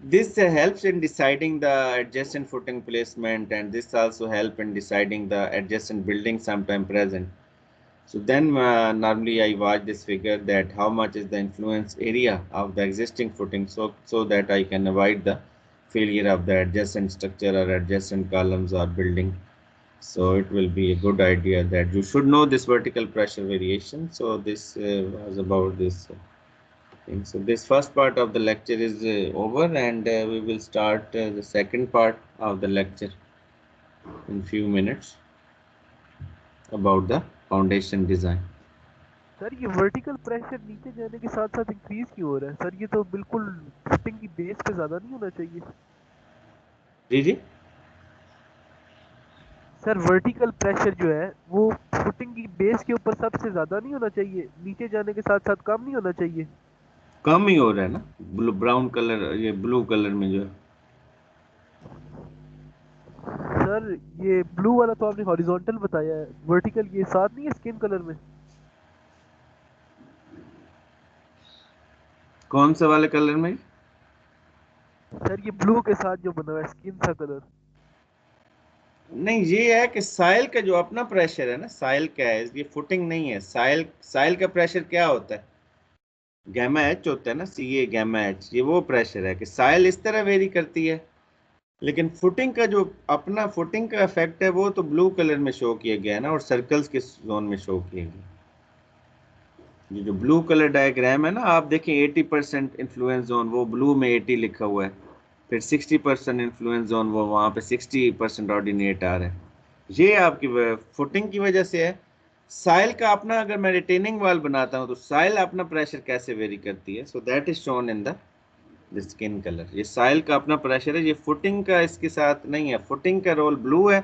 This helps in deciding the adjacent footing placement, and this also help in deciding the adjacent building sometime present. So then normally I watch this figure that how much is the influence area of the existing footing, so that I can avoid the failure of the adjacent structure or adjacent columns or building. So it will be a good idea that you should know this vertical pressure variation. So this was about this thing. So this first part of the lecture is over, and we will start the second part of the lecture in few minutes about the foundation design. Sir ये vertical pressure नीचे जाने के साथ साथ increase क्यों हो रहा है सर? ये तो बिल्कुल फुटिंग की बेस पे ज़्यादा नहीं होना चाहिए जी जी सर। वर्टिकल प्रेशर जो है वो फुटिंग की बेस के ऊपर सबसे ज़्यादा नहीं होना चाहिए, नीचे जाने के साथ साथ कम नहीं होना चाहिए? कम ही हो रहा है ना, ब्राउन कलर, ये ब्लू कलर में जो है। सर ये ब्लू वाला तो आपने हॉरिजॉन्टल बताया है, वर्टिकल ये साथ नहीं है स्किन कलर में? कौन से वाले कलर में? सर ये ब्लू के साथ जो बना हुआ है स्किन सा कलर। नहीं, ये है कि साइल का जो अपना प्रेशर है ना, साइल क्या है, ये फुटिंग नहीं है। साइल का प्रेशर क्या होता है? गैमा एच होता है ना, सी ए गैमा एच, ये वो प्रेशर है कि साइल इस तरह वेरी करती है। लेकिन फुटिंग का जो अपना फुटिंग का इफेक्ट है वो तो ब्लू कलर में शो किया गया है ना, और सर्कल्स के जोन में शो किया गया। ये जो ब्लू कलर डायग्राम है ना, आप देखें 80% इन्फ्लुएंस जोन वो ब्लू में 80 लिखा हुआ है, फिर 60% इन्फ्लुएंस जोन वो वहाँ पे 60% ऑर्डिनेट आ रहा है। ये आपकी फुटिंग की वजह से है। साइल का अपना, अगर मैं रिटेनिंग वाल बनाता हूँ तो साइल अपना प्रेशर कैसे वेरी करती है, so that is shown in the skin colour. ये साइल का अपना प्रेशर है, ये फुटिंग का इसके साथ नहीं है। फुटिंग का रोल ब्लू है।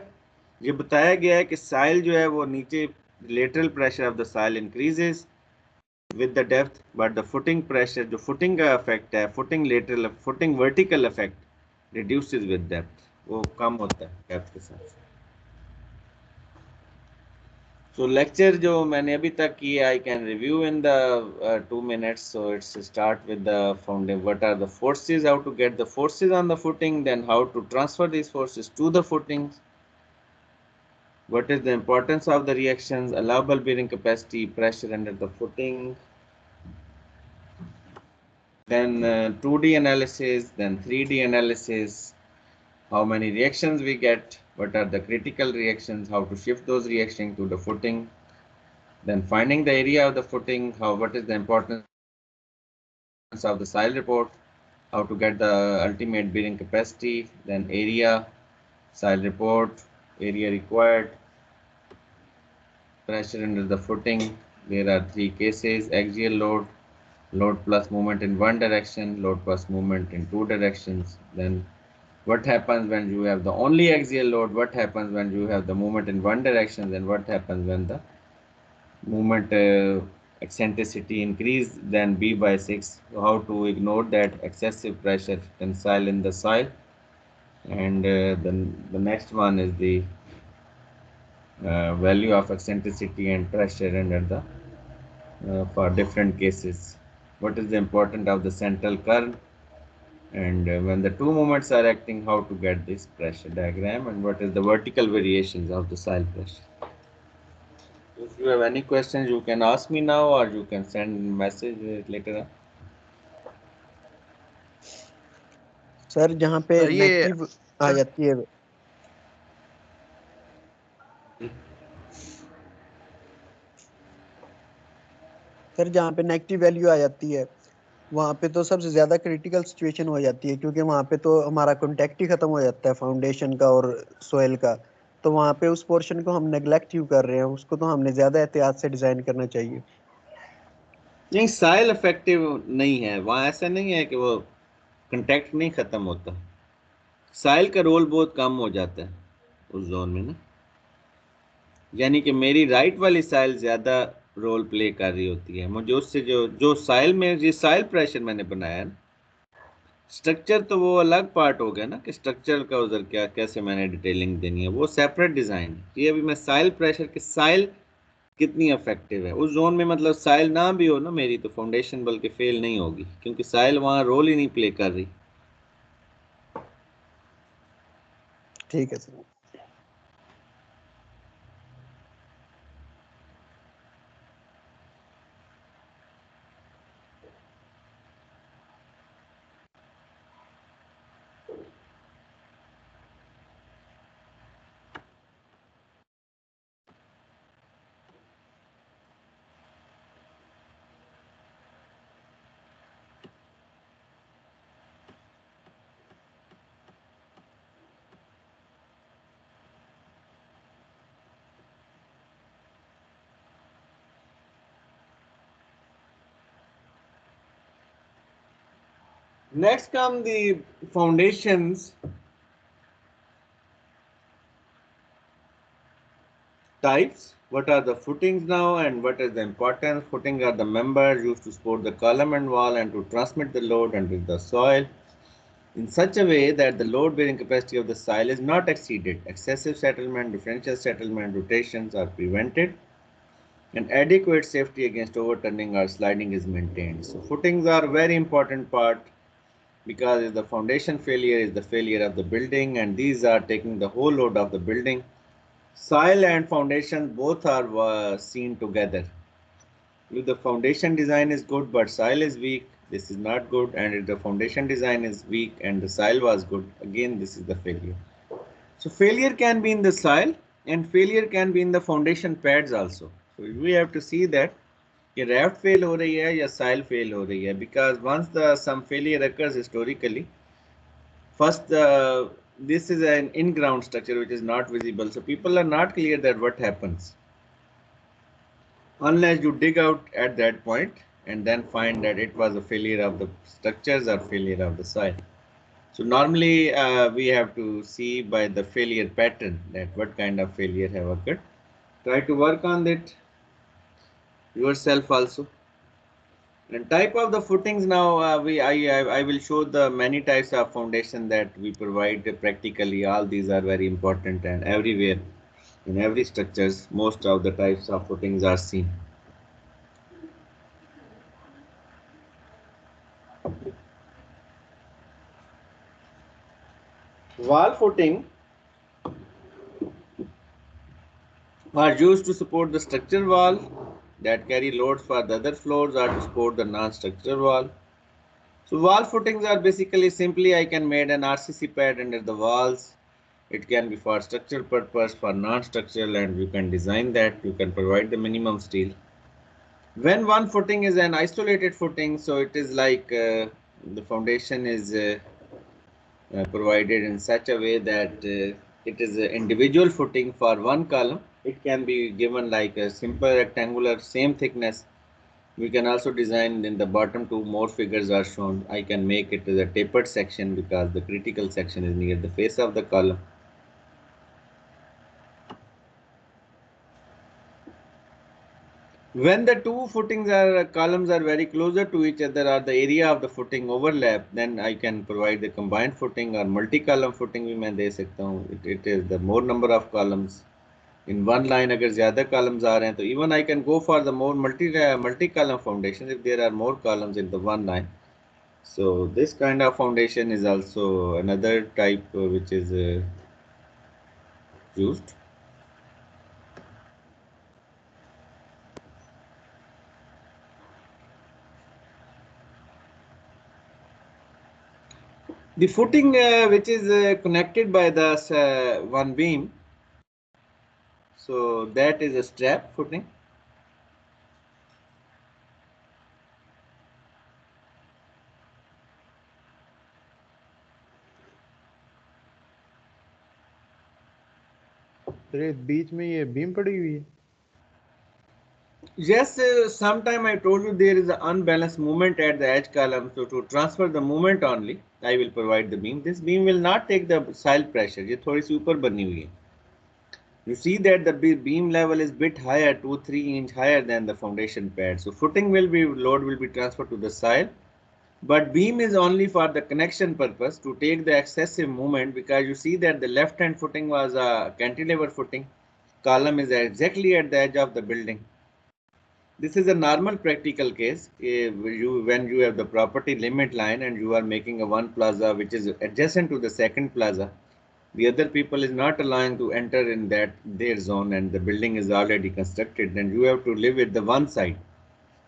ये बताया गया है कि साइल जो है वो नीचे, lateral pressure of the soil increases with the depth, but the footing pressure, जो footing का effect है, footing vertical effect reduces with depth, वो कम होता है depth के साथ। So lecture जो मैंने अभी तक किया, I can review in the 2 minutes. So it's start with the foundation. What are the forces? How to get the forces on the footing? Then how to transfer these forces to the footings? What is the importance of the reactions? Allowable bearing capacity, pressure under the footing. Then 2D analysis, then 3D analysis, how many reactions we get, what are the critical reactions, how to shift those reactions to the footing, then finding the area of the footing, what is the importance of the soil report, how to get the ultimate bearing capacity, then area, soil report, area required, pressure under the footing. There are 3 cases: axial load, load plus movement in one direction, load plus movement in 2 directions. Then what happens when you have the only axial load, what happens when you have the movement in one direction, then what happens when the movement eccentricity increase, then B by 6. So how to ignore that excessive pressure tensile in the soil. And then the next one is the value of eccentricity and pressure under the for different cases. What is the importance of the central curve, and when the two moments are acting, how to get this pressure diagram, and what is the vertical variations of the soil pressure. If you have any questions, you can ask me now, or you can send message later on. Sir जहाँ पे sir ये negative आ जाती है, sir जहाँ पे negative value आ जाती है वहाँ पे तो सबसे ज्यादा क्रिटिकल सिचुएशन हो जाती है, क्योंकि वहाँ पे तो हमारा कॉन्टेक्ट ही खत्म हो जाता है फाउंडेशन का और सोयल का। तो वहाँ पे उस पोर्शन को हम नेग्लेक्ट क्यों कर रहे हैं, उसको तो हमने ज्यादा एहतियात से डिजाइन करना चाहिए। नहीं, साइल इफेक्टिव नहीं है वहाँ, ऐसा नहीं है कि वो कंटेक्ट नहीं खत्म होता, साइल का रोल बहुत कम हो जाता है उस जोन में ना। यानी कि मेरी राइट वाली साइल ज़्यादा रोल प्ले कर रही होती है, मुझे उससे जो जो साइल में जो साइल प्रेशर मैंने बनाया है ना, स्ट्रक्चर तो वो अलग पार्ट हो गया ना, कि स्ट्रक्चर का उधर क्या कैसे मैंने डिटेलिंग देनी है, वो सेपरेट डिज़ाइन है। ये अभी मैं साइल प्रेशर की साइल कितनी इफेक्टिव है उस जोन में, मतलब साइल ना भी हो ना मेरी तो फाउंडेशन बल्कि फेल नहीं होगी, क्योंकि साइल वहाँ रोल ही नहीं प्ले कर रही। ठीक है sir. Next come the foundations types. What are the footings now and what is the importance? Footings are the members used to support the column and wall and to transmit the load under the soil in such a way that the load bearing capacity of the soil is not exceeded. Excessive settlement, differential settlement, rotations are prevented, and adequate safety against overturning or sliding is maintained. So footings are a very important part, because if the foundation failure is the failure of the building, and these are taking the whole load of the building. Soil and foundation both are seen together. If the foundation design is good but soil is weak, this is not good, and if the foundation design is weak and the soil was good, again this is the failure. So failure can be in the soil and failure can be in the foundation pads also. So we have to see that ये raft fail हो रही है या soil fail हो रही है, because once the some failure occurs historically, first this is an in-ground structure which is not visible, so people are not clear that what happens unless you dig out at that point and then find that it was a failure of the structures or failure of the soil. So normally we have to see by the failure pattern that what kind of failure have occurred. Try to work on that yourself also. And type of the footings now, I will show the many types of foundation that we provide practically. All these are very important, and everywhere in every structures most of the types of footings are seen. Wall footing are used to support the structure wall that carry loads for the other floors or to support the non-structural wall. So wall footings are basically simply I can make an RCC pad under the walls. It can be for structural purpose, for non-structural, and you can design that. You can provide the minimum steel. When one footing is an isolated footing, so it is like the foundation is provided in such a way that it is an individual footing for one column. It can be given like a simple rectangular, same thickness. We can also design in the bottom two more figures are shown. I can make it as a tapered section because the critical section is near the face of the column. When the two footings are columns are very closer to each other or the area of the footing overlap, then I can provide the combined footing or multi-column footing भी मैं दे सकता हूँ. It is the more number of columns. In one line अगर ज़्यादा columns आ रहे हैं तो even I can go for the more multi-column foundation if there are more columns in the one line. So this kind of foundation is also another type which is used. The footing which is connected by the one beam, so that is a strap footing. Sir बीच में ये beam पड़ी हुई है. Yes, sometime I told you there is an unbalanced movement at the edge column. So to transfer the movement only, I will provide the beam. This beam will not take the soil pressure. ये थोड़ी सी ऊपर बनी हुई है. You see that the beam level is bit higher, 2-3 inch higher than the foundation pad. So footing will be load will be transferred to the soil, but beam is only for the connection purpose to take the excessive movement, because you see that the left hand footing was a cantilever footing. Column is exactly at the edge of the building. This is a normal practical case. When you have the property limit line and you are making a one plaza which is adjacent to the second plaza, the other people is not allowing to enter in that their zone and the building is already constructed, then you have to live with the one side.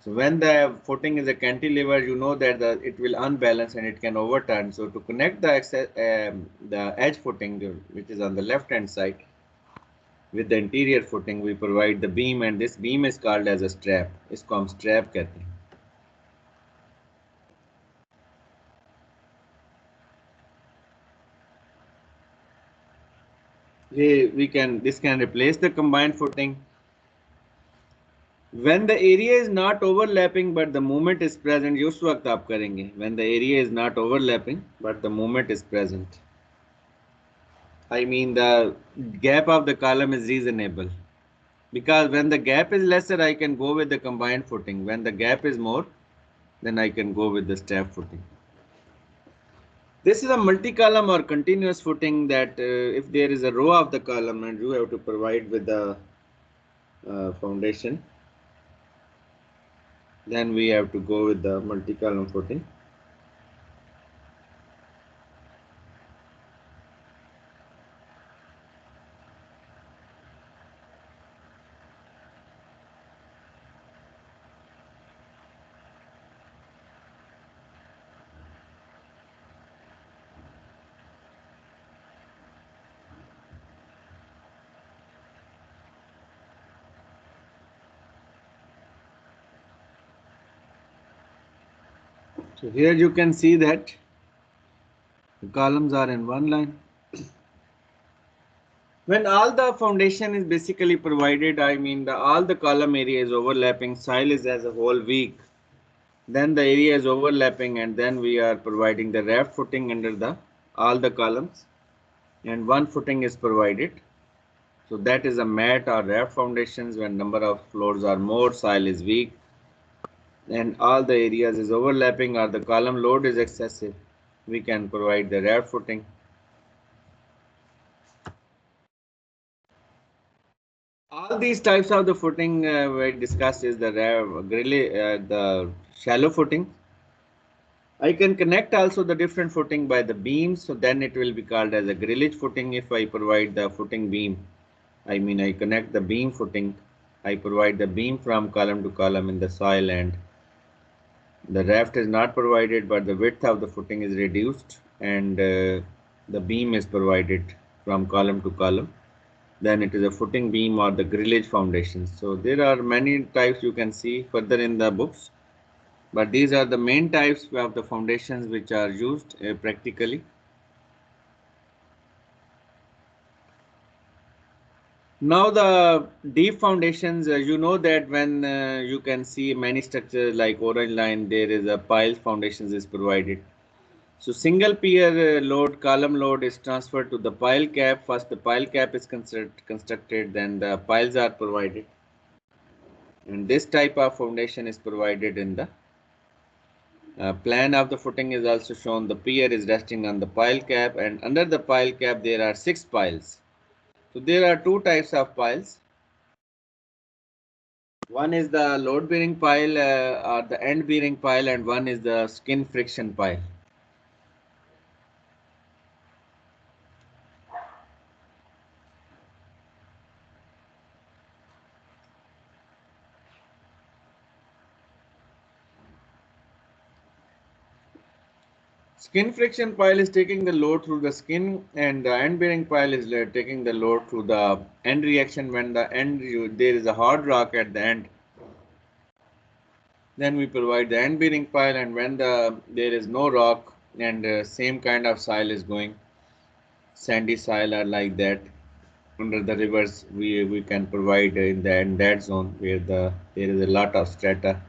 So when the footing is a cantilever, you know that it will unbalance and it can overturn. So to connect the edge footing, which is on the left hand side, with the interior footing, we provide the beam, and this beam is called as a strap. इसको हम strap कहते हैं. This can replace the combined footing. When the area is not overlapping but the movement is present, ये उस वक्त आप करेंगे. When the area is not overlapping but the movement is present. I mean the gap of the column is reasonable. Because when the gap is lesser, I can go with the combined footing. When the gap is more, then I can go with the strap footing. This is a multi-column or continuous footing that if there is a row of the column and you have to provide with the foundation, then we have to go with the multi-column footing. So here you can see that the columns are in one line. When all the foundation is basically provided, I mean all the column area is overlapping, soil is as a whole weak, then the area is overlapping, and then we are providing the raft footing under all the columns, and one footing is provided. So that is a mat or raft foundations. When number of floors are more, soil is weak, and all the areas is overlapping or the column load is excessive, we can provide the raft footing. All these types of the footing we discussed is the shallow footing. I can connect also the different footing by the beams, so then it will be called as a grillage footing. If I provide the footing beam, I mean I connect the beam footing, I provide the beam from column to column in the soil, and the raft is not provided but the width of the footing is reduced, and the beam is provided from column to column, then it is a footing beam or the grillage foundation. So there are many types you can see further in the books, but these are the main types of the foundations which are used practically. Now the deep foundations, you know that when you can see many structures like orange line, there is a pile foundations is provided. So single pier load, column load is transferred to the pile cap. First the pile cap is constructed, then the piles are provided. And this type of foundation is provided in the plan of the footing is also shown. The pier is resting on the pile cap, and under the pile cap there are 6 piles. So there are 2 types of piles. One is the load bearing pile or the end bearing pile, and one is the skin friction pile. Skin friction pile is taking the load through the skin, and the end bearing pile is taking the load through the end reaction. When the end there is a hard rock at the end, then we provide the end bearing pile, and when there is no rock and same kind of soil is going, sandy soil or like that under the rivers, we can provide in that zone where there is a lot of strata,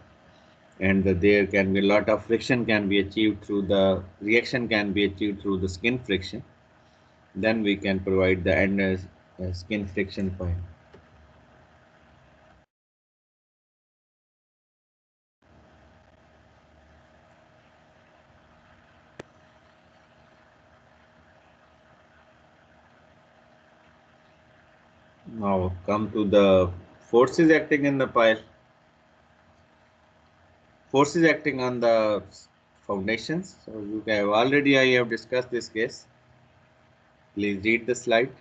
and there can be a lot of friction can be achieved through the reaction can be achieved through the skin friction. Then we can provide the end skin friction point. Now come to the forces acting in the pile. Forces acting on the foundations. So you have already I have discussed this case. Please read the slide.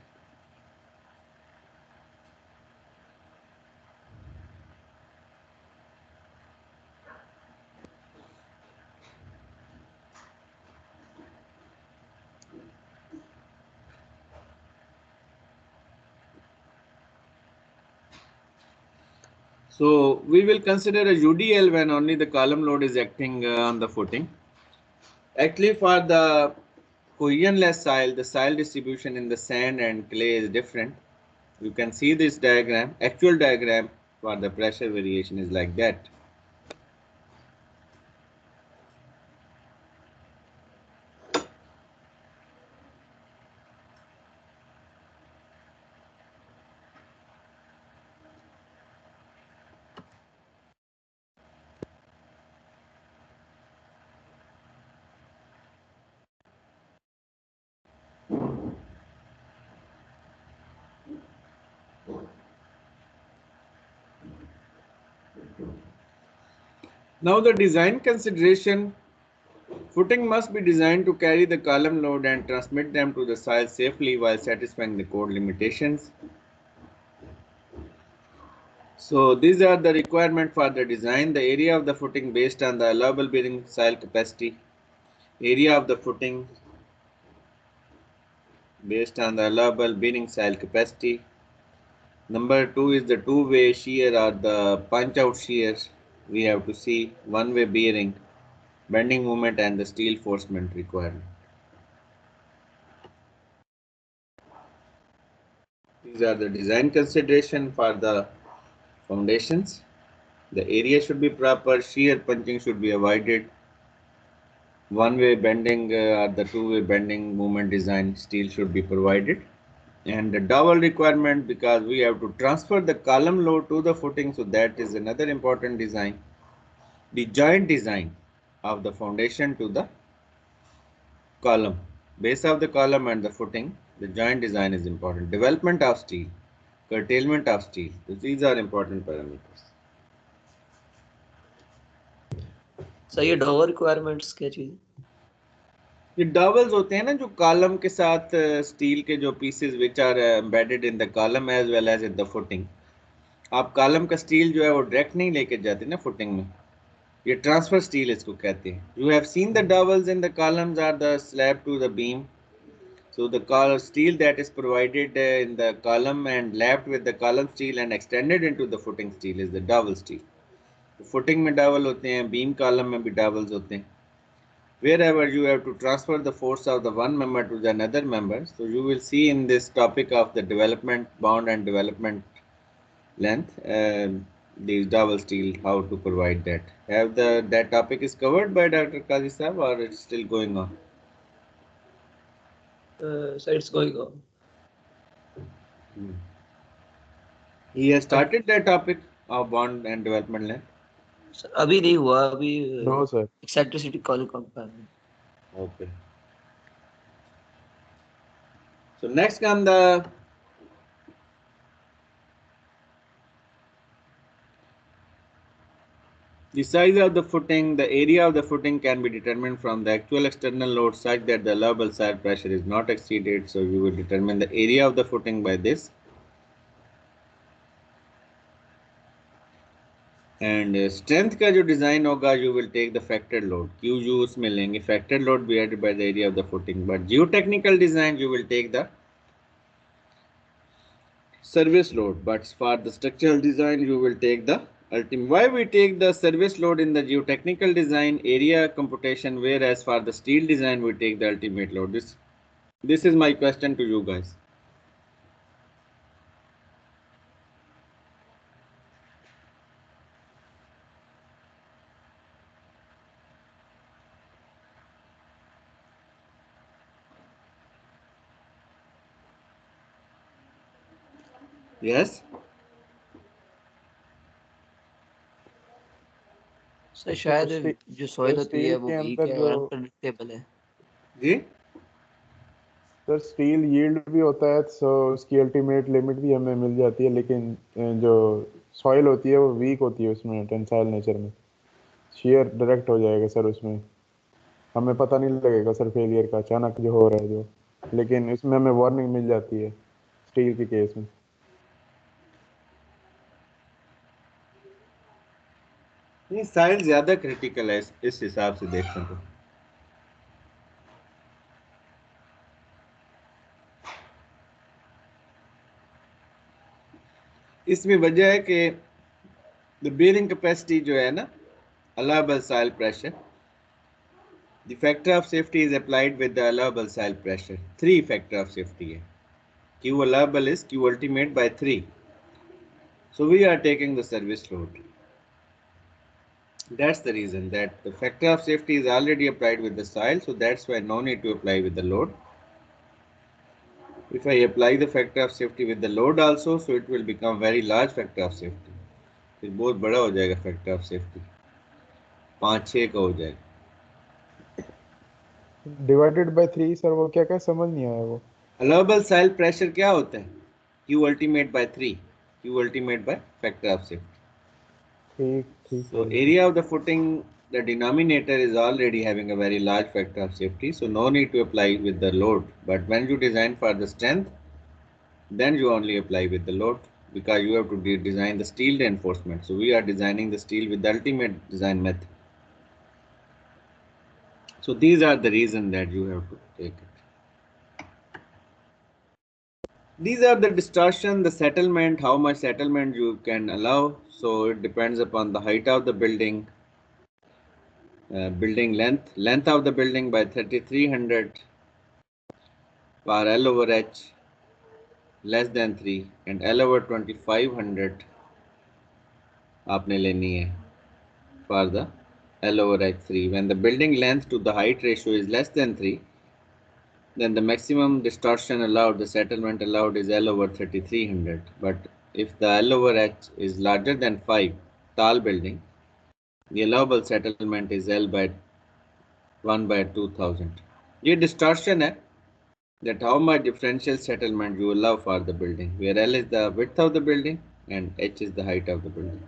So we will consider a UDL when only the column load is acting on the footing. Actually, for the cohesionless soil, the soil distribution in the sand and clay is different. You can see this diagram. Actual diagram for the pressure variation is like that. Now the design consideration, footing must be designed to carry the column load and transmit them to the soil safely while satisfying the code limitations. So these are the requirements for the design. The area of the footing based on the allowable bearing soil capacity. Area of the footing based on the allowable bearing soil capacity. Number 2 is the two-way shear or the punch-out shear. We have to see one-way bearing, bending moment, and the steel forcement requirement. These are the design consideration for the foundations. The area should be proper, shear punching should be avoided, one-way bending or the two-way bending moment design steel should be provided, and the dowel requirement because we have to transfer the column load to the footing, so that is another important design. The joint design of the foundation to the column, base of the column and the footing, the joint design is important. Development of steel, curtailment of steel, these are important parameters. Sir ये Dover requirements क्या चीज है? ये dowels होते हैं ना जो column के साथ स्टील के जो pieces which are embedded in the column as well as in the footing. आप कॉलम का स्टील जो है वो डायरेक्ट नहीं लेके जाते ना फुटिंग में, ये ट्रांसफर स्टील इसको कहते हैं. You have seen the dowels in the columns or the slab to the beam. So the steel that is provided in the column and lapped with the column steel and extended into the footing steel is the dowel steel. Footing में dowel होते हैं, beam column में भी dowels होते हैं. Wherever you have to transfer the force of the one member to the another member, so you will see in this topic of the development bond and development length, these dowel steel, how to provide that. Have that topic is covered by Dr. Qazi Sahab or it's still going on? So it's going on. He has started that topic of bond and development length. Sir अभी नहीं हुआ, अभी No, sir. eccentricity call. Okay. So next come the size of the footing. The area of the footing can be determined from the actual external load such that the allowable soil pressure is not exceeded. So you will determine the area of the footing by this. And strength का जो design होगा you will take the factor load, Q U उसमें लेंगे, factor load be added by the area of the footing, but geotechnical design you will take the service load, but for the structural design you will take the ultimate. Why we take the service load in the geotechnical design area computation, whereas for the steel design we take the ultimate load? This is my question to you guys. Yes. Sir शायद जो soil होती है steel वो के week अंदर है जो और अनप्रेडिक्टेबल है। जी सर स्टील यील्ड भी होता है, सो उसकी अल्टीमेट लिमिट भी हमें मिल जाती है, लेकिन जो सॉइल होती है वो वीक होती है, उसमें टेंसाइल नेचर में शेयर डायरेक्ट हो जाएगा सर, उसमें हमें पता नहीं लगेगा सर फेलियर का अचानक जो हो रहा है जो, लेकिन इसमें हमें वार्निंग मिल जाती है स्टील के केस में। नहीं, साइल ज्यादा क्रिटिकल है इस हिसाब से देखने को। इसमें वजह है कि द बेयरिंग कैपेसिटी जो है ना, allowable soil pressure, the factor of safety is applied with the allowable soil pressure. 3 factor of safety है, Q allowable is Q ultimate by 3. So we are taking the service load. That's the reason that the factor of safety is already applied with the soil, so that's why no need to apply with the load. If I apply the factor of safety with the load also, so it will become very large factor of safety. फिर बहुत बड़ा हो जाएगा factor of safety, 5-6 का हो जाएगा। Divided by 3 sir, वो क्या क्या समझ नहीं आया वो। अलाउबल साइल प्रेशर क्या होता है? Q ultimate by 3, Q ultimate by factor of safety. ठीक ठीक So है। area of the footing, the denominator is already having a very large factor of safety, so no need to apply with the load. But when you design for the strength, then you only apply with the load, because you have to design the steel reinforcement. So we are designing the steel with the ultimate design method. So these are the reasons that you have to take it. These are the distortion, the settlement, how much settlement you can allow. So it depends upon the height of the building, building length of the building by 3300 for L over H less than 3 and L over 2500 आपने लेनी है for the L over H3. When the building length to the height ratio is less than 3, then the maximum distortion allowed, the settlement allowed is L over 3300. But if the L over H is larger than 5, tall building, the allowable settlement is L by 1 by 2000. ये distortion है, that how much differential settlement you allow for the building, where L is the width of the building and H is the height of the building.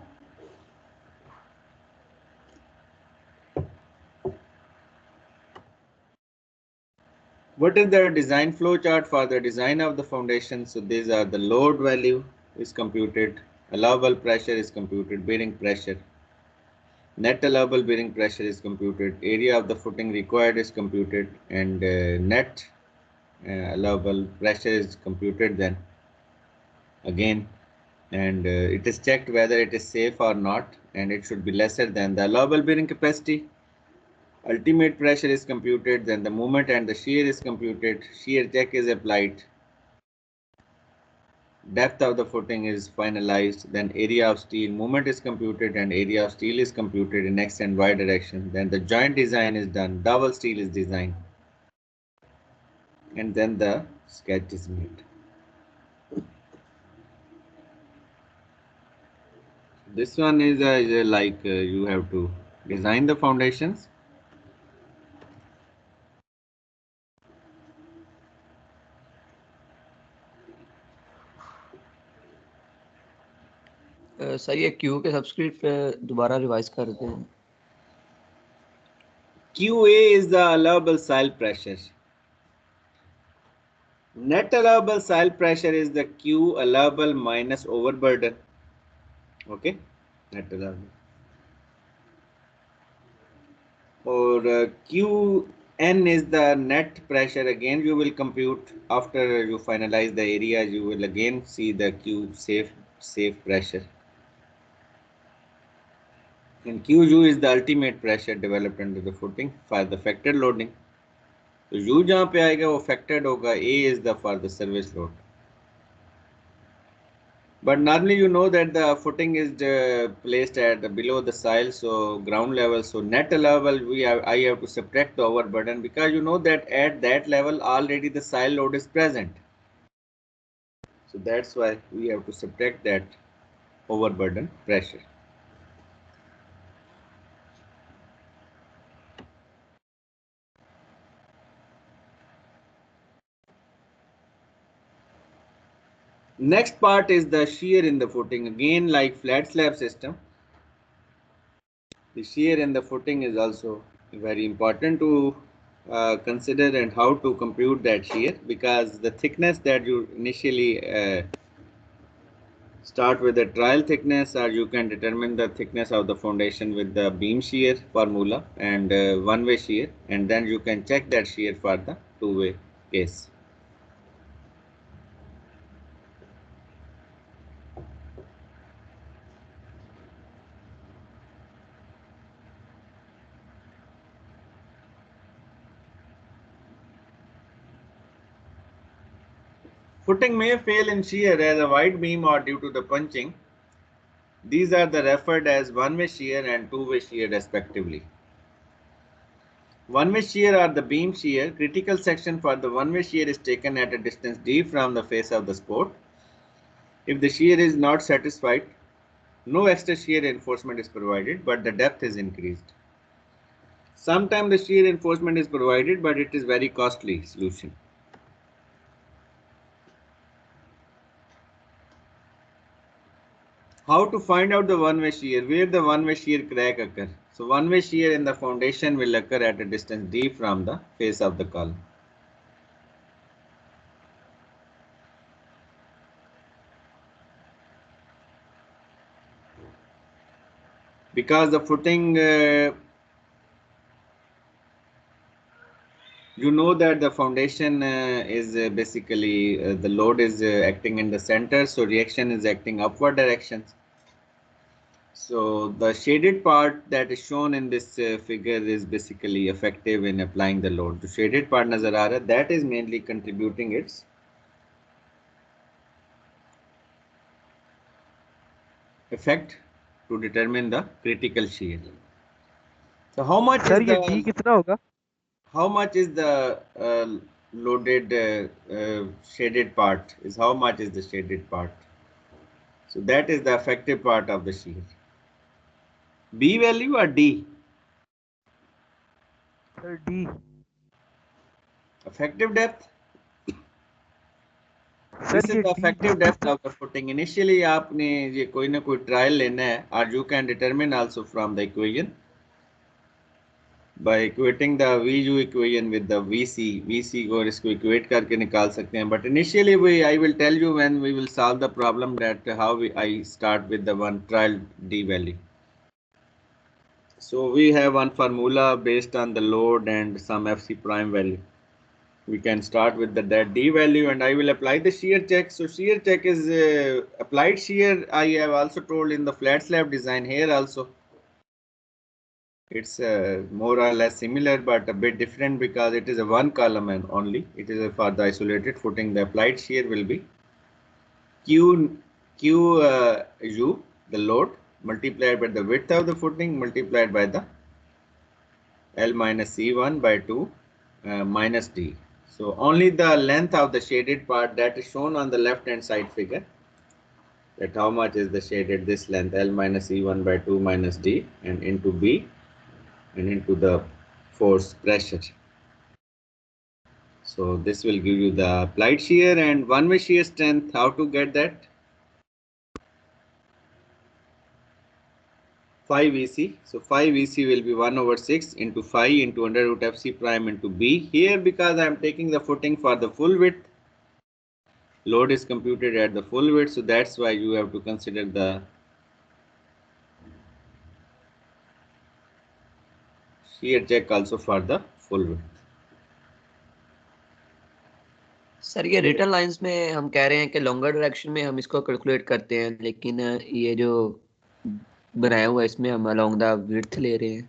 What is the design flow chart for the design of the foundation? So these are the load value is computed, allowable pressure is computed, bearing pressure, net allowable bearing pressure is computed, area of the footing required is computed, and net allowable pressure is computed then again, and it is checked whether it is safe or not, and it should be lesser than the allowable bearing capacity. Ultimate pressure is computed, then the moment and the shear is computed, shear check is applied, depth of the footing is finalized, then area of steel moment is computed and area of steel is computed in x and y direction, then the joint design is done, dowel steel is designed, and then the sketch is made. This one is like you have to design the foundations. Sir ये Q के subscript दोबारा revise कर देते हैं। QA is the allowable soil pressure. Net allowable soil pressure is the Q allowable minus overburden. Okay, net allowable. or Qn is the net pressure. Again, you will compute after you finalize the area. You will again see the Q safe pressure. And Qu is the ultimate pressure developed under the footing for the factored loading. तो U जहाँ पे आएगा वो factored होगा. A is the for the service load. But normally you know that the footing is placed at below the soil, so ground level. So net level I have to subtract the overburden, because you know that at that level already the soil load is present. So that's why we have to subtract that overburden pressure. Next part is the shear in the footing. Again, like flat slab system, the shear in the footing is also very important to consider, and how to compute that shear, because the thickness that you initially start with the trial thickness, or you can determine the thickness of the foundation with the beam shear formula and one-way shear, and then you can check that shear for the two-way case. Footing may fail in shear as a wide beam or due to the punching. These are referred as one-way shear and two-way shear respectively. One-way shear or the beam shear. Critical section for the one-way shear is taken at a distance d from the face of the support. If the shear is not satisfied, no extra shear reinforcement is provided, but the depth is increased. Sometimes the shear reinforcement is provided, but it is very costly solution. How to find out the one-way shear? Where the one-way shear crack occur? So one-way shear in the foundation will occur at a distance d from the face of the column. Because the footing, you know that the foundation is basically the load is acting in the center, so reaction is acting upward directions. So the shaded part that is shown in this figure is basically effective in applying the load. The shaded part nazar aa raha, that is mainly contributing its effect to determine the critical shear. So how much sir is ये D the कितना होगा? loaded shaded part? Is how much is the shaded part? So that is the effective part of the shear. B value or D? Sir D. Effective depth. Sir This is ये the D effective depth of the footing. Initially आपने ये कोई ना कोई trial लेना है, or you can determine also from the equation by equating the VU equation with the VC को इसको equate करके निकाल सकते हैं. But initially I will tell you when we will solve the problem that how I start with the one trial D value. So we have one formula based on the load and some FC prime value. We can start with that D value, and I will apply the shear check. So shear check is applied shear. I have also told in the flat slab design here also. It's more or less similar, but a bit different because it is a one column and only. It is for the isolated footing. The applied shear will be U, the load, multiplied by the width of the footing, multiplied by the L minus C1 by 2 minus D. So only the length of the shaded part that is shown on the left hand side figure, that how much is the shaded this length, L minus E1 by 2 minus D, and into B and into the force pressure. So this will give you the applied shear and one-way shear strength. How to get that? 5 EC. So 5 EC will be 1 over 6 into 5 into under root FC prime into B. Here, because I am taking the footing for the full width, load is computed at the full width, so that's why you have to consider the shear check also for the full width. Sir ये return lines में हम कह रहे हैं कि longer direction में हम इसको कैलकुलेट करते हैं, लेकिन ये जो बनाया हुआ है इसमें हम अलोंग द विड्थ ले रहे हैं.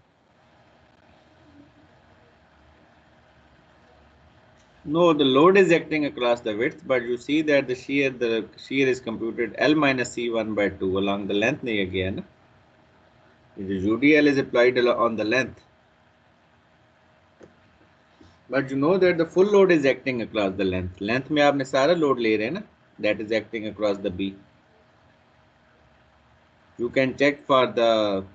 No, the load is acting across the width, but you see that the shear is computed L minus C1 by 2 along the length नहीं है गया ना. The UDL is applied on the length. But you know that the full load is acting across the length. Length में आपने सारा load ले रहे हैं ना. That is acting across the B. You can check for the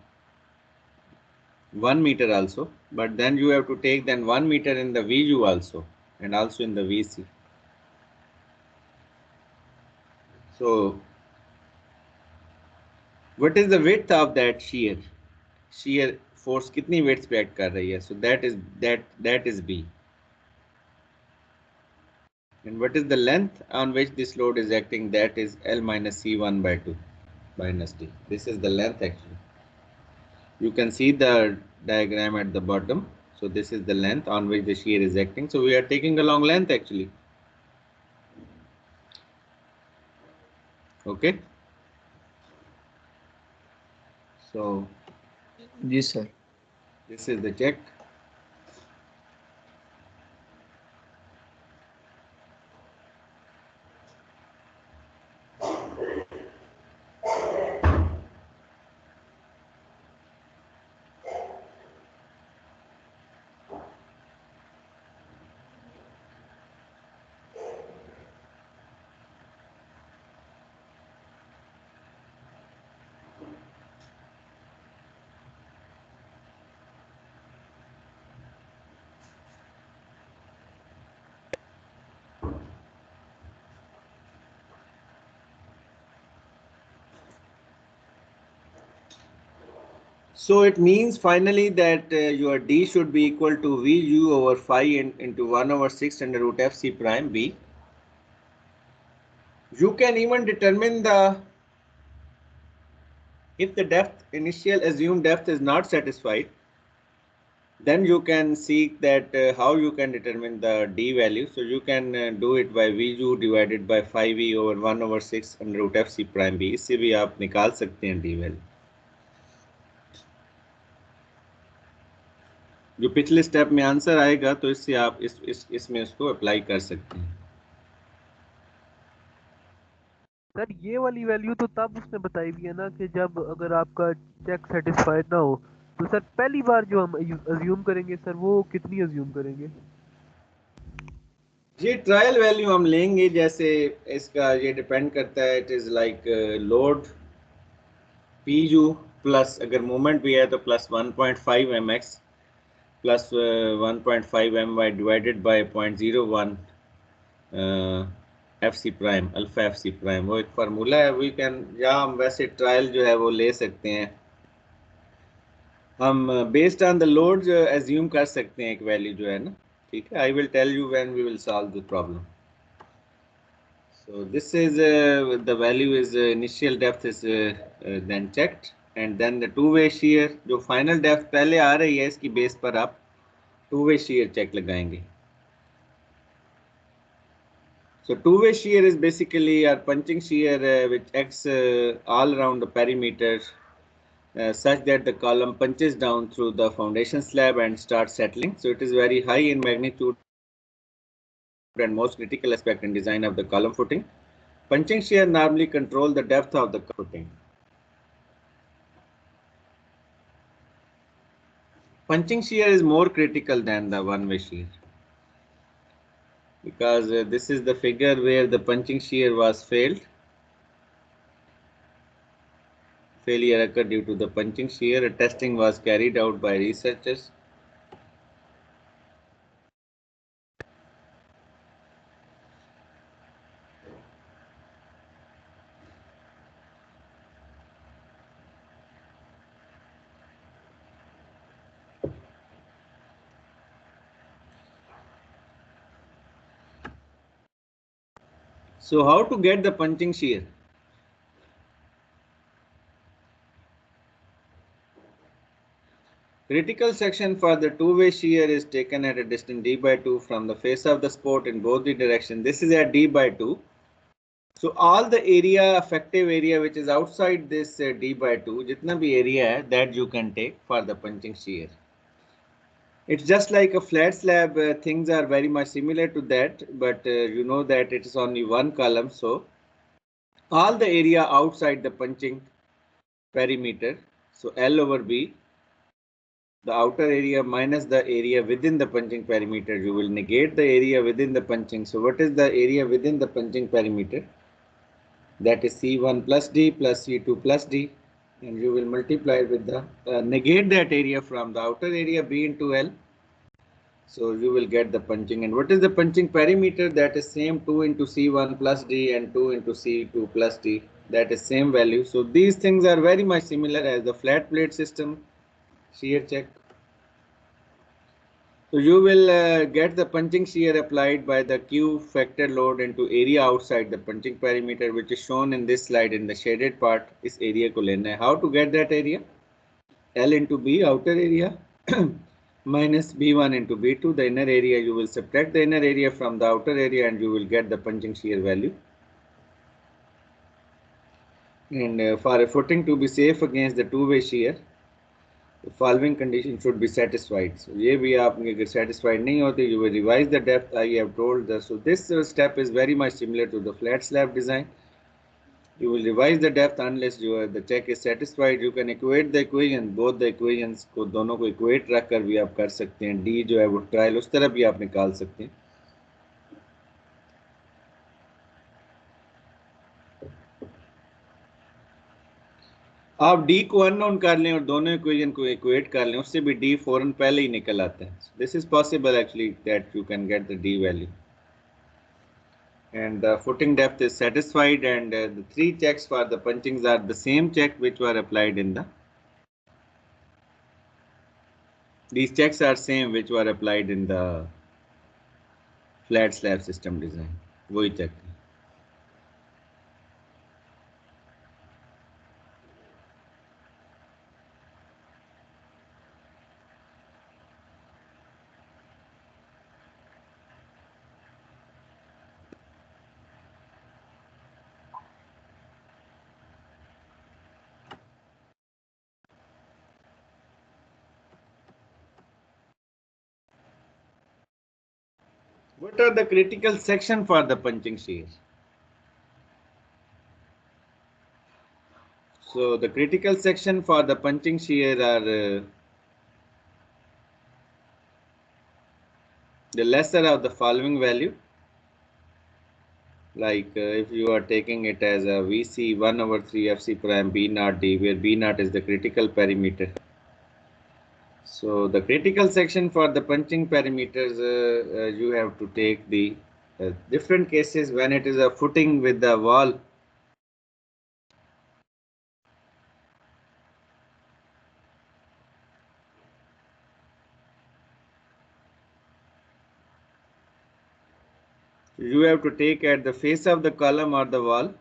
1 meter also, but then you have to take then 1 meter in the VU also and also in the VC. So what is the width of that shear? Shear force कितनी width पे act कर रही है? So that is B. And what is the length on which this load is acting? That is L minus C1 by 2 minus D. This is the length actually. You can see the diagram at the bottom. So this is the length on which the shear is acting. So we are taking a long length actually. Okay. So जी sir. this is the check. So it means finally that your D should be equal to VU over phi into 1 over 6 under root FC prime B. You can even determine if the depth, initial assumed depth is not satisfied, then you can seek that how you can determine the D value. So you can do it by VU divided by phi V over 1 over 6 under root FC prime B. इससे भी आप निकाल सकते हैं D value. जो पिछले step में answer आएगा तो इससे आप इसमें उसको अप्लाई कर सकते हैं. सर ये वाली वैल्यू तो तब उसने बताई हुई है ना कि जब अगर आपका चेक सेटिस्फाइड ना हो, तो सर पहली बार जो हम अज्यूम करेंगे सर वो कितनी अज्यूम करेंगे? ये ट्रायल वैल्यू हम लेंगे, जैसे इसका ये डिपेंड करता है. It is like load P U plus अगर मूवमेंट भी है तो plus 1.5 mx plus 1.5 my divided by 0.01 FC prime alpha FC prime. वो एक फार्मूला है. वी कैन, या हम वैसे ट्रायल जो है वो ले सकते हैं. हम based on the load assume कर सकते हैं एक वैल्यू जो है ना. ठीक है, I will tell you when we will solve the problem. So this is the value is initial depth is then checked, and then the two-way shear जो final depth पहले आ रही है इसकी बेस पर आप two-way shear check लगाएंगे. So two-way shear is basically our punching shear which acts all around the perimeter such that the column punches down through the foundation slab and starts settling. So it is very high in magnitude and most critical aspect in design of the column footing. Punching shear normally control the depth of the footing. Punching shear is more critical than the one-way shear because this is the figure where the punching shear was failed. Failure occurred due to the punching shear. A testing was carried out by researchers. So how to get the punching shear? Critical section for the two-way shear is taken at a distance d by 2 from the face of the support in both the direction. This is at d by 2. So all the area, effective area which is outside this d by 2, jitna bhi area hai, that you can take for the punching shear. It's just like a flat slab, things are very much similar to that, but you know that it is only one column, so all the area outside the punching perimeter, so L over B, the outer area minus the area within the punching perimeter, you will negate the area within the punching. So what is the area within the punching perimeter? That is C1 plus D plus C2 plus D, and you will multiply with the negate that area from the outer area B into L. So you will get the punching. And what is the punching perimeter? That is same 2 into C1 plus D and 2 into C2 plus D. That is same value. So these things are very much similar as the flat plate system shear check. So you will get the punching shear applied by the Q factor load into area outside the punching perimeter, which is shown in this slide in the shaded part. Is area ko lena hai. How to get that area? L into B, outer area, minus B1 into B2, the inner area. You will subtract the inner area from the outer area and you will get the punching shear value. And for a footing to be safe against the two-way shear, the following condition should be satisfied. So ये भी आप अगर satisfied नहीं होते, you will revise the depth. I have told the, so this step is very much similar to the flat slab design. You will revise the depth unless the check is satisfied. You can equate the equation, both the equations को दोनों को equate रख कर भी आप कर सकते हैं. D जो है वो ट्रायल उस तरह भी आप निकाल सकते हैं. आप D को अननोन कर लें और दोनों इक्वेशन को इक्वेट कर लें, उससे भी D फौरन पहले ही निकल आता है. This is possible actually that you can get the D value. And the footing depth is satisfied, and the three checks for the punchings are the same check which were applied in the. These checks are same which were applied in the flat slab system design. वही check. What are the critical section for the punching shear? So the critical section for the punching shear are the lesser of the following value. Like if you are taking it as a VC 1 over 3 FC prime B naught D, where B naught is the critical perimeter. So the critical section for the punching perimeters, you have to take the different cases when it is a footing with the wall. You have to take at the face of the column or the wall.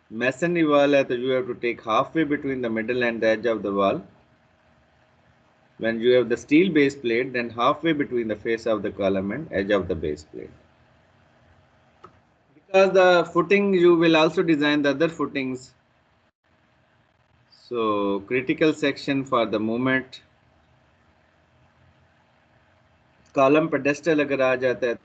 Masonry wall है तो you have to take halfway between the middle and the edge of the wall. When you have the steel base plate, then halfway between the face of the column and edge of the base plate. Because the footing, you will also design the other footings. So critical section for the movement. Column pedestal अगर आ जाता है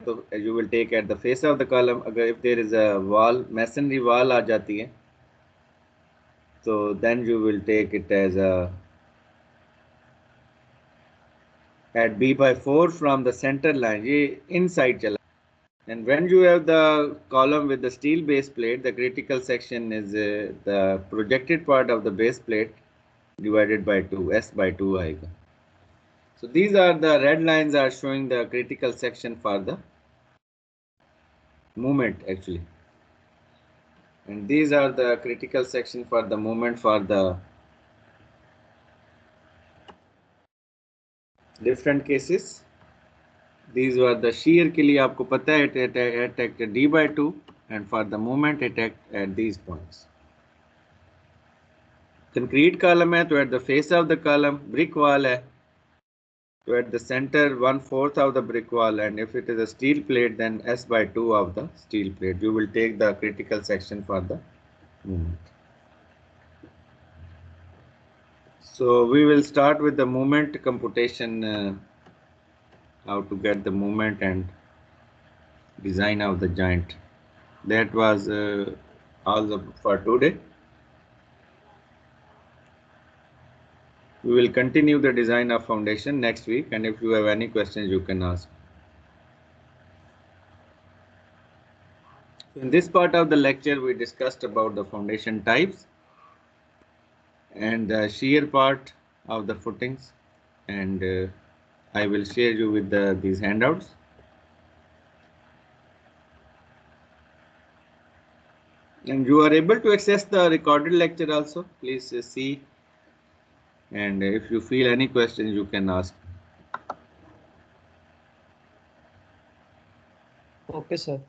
तो you will take at the face of the column. अगर if there is a wall, masonry wall आ जाती है, so then you will take it as a at B by 4 from the center line. ये inside चला. And when you have the column with the steel base plate, the critical section is the projected part of the base plate divided by 2, S by 2 आएगा. So these are the red lines are showing the critical section for the movement actually. And these are the critical section for the movement for the different cases. These were the shear के लिए आपको पता है it attacked D by 2, and for the movement it attacked at these points. Concrete column है तो at the face of the column, brick wall है तो at the center 1/4 of the brick wall, and if it is a steel plate then S/2 of the steel plate. You will take the critical section for the movement. So we will start with the moment computation, how to get the moment and design of the joint. That was all for today. We will continue the design of foundation next week, and if you have any questions you can ask. In this part of the lecture we discussed about the foundation types and the shear part of the footings, and I will share you with these handouts. And you are able to access the recorded lecture also. Please see, and if you feel any questions you can ask. Okay, sir.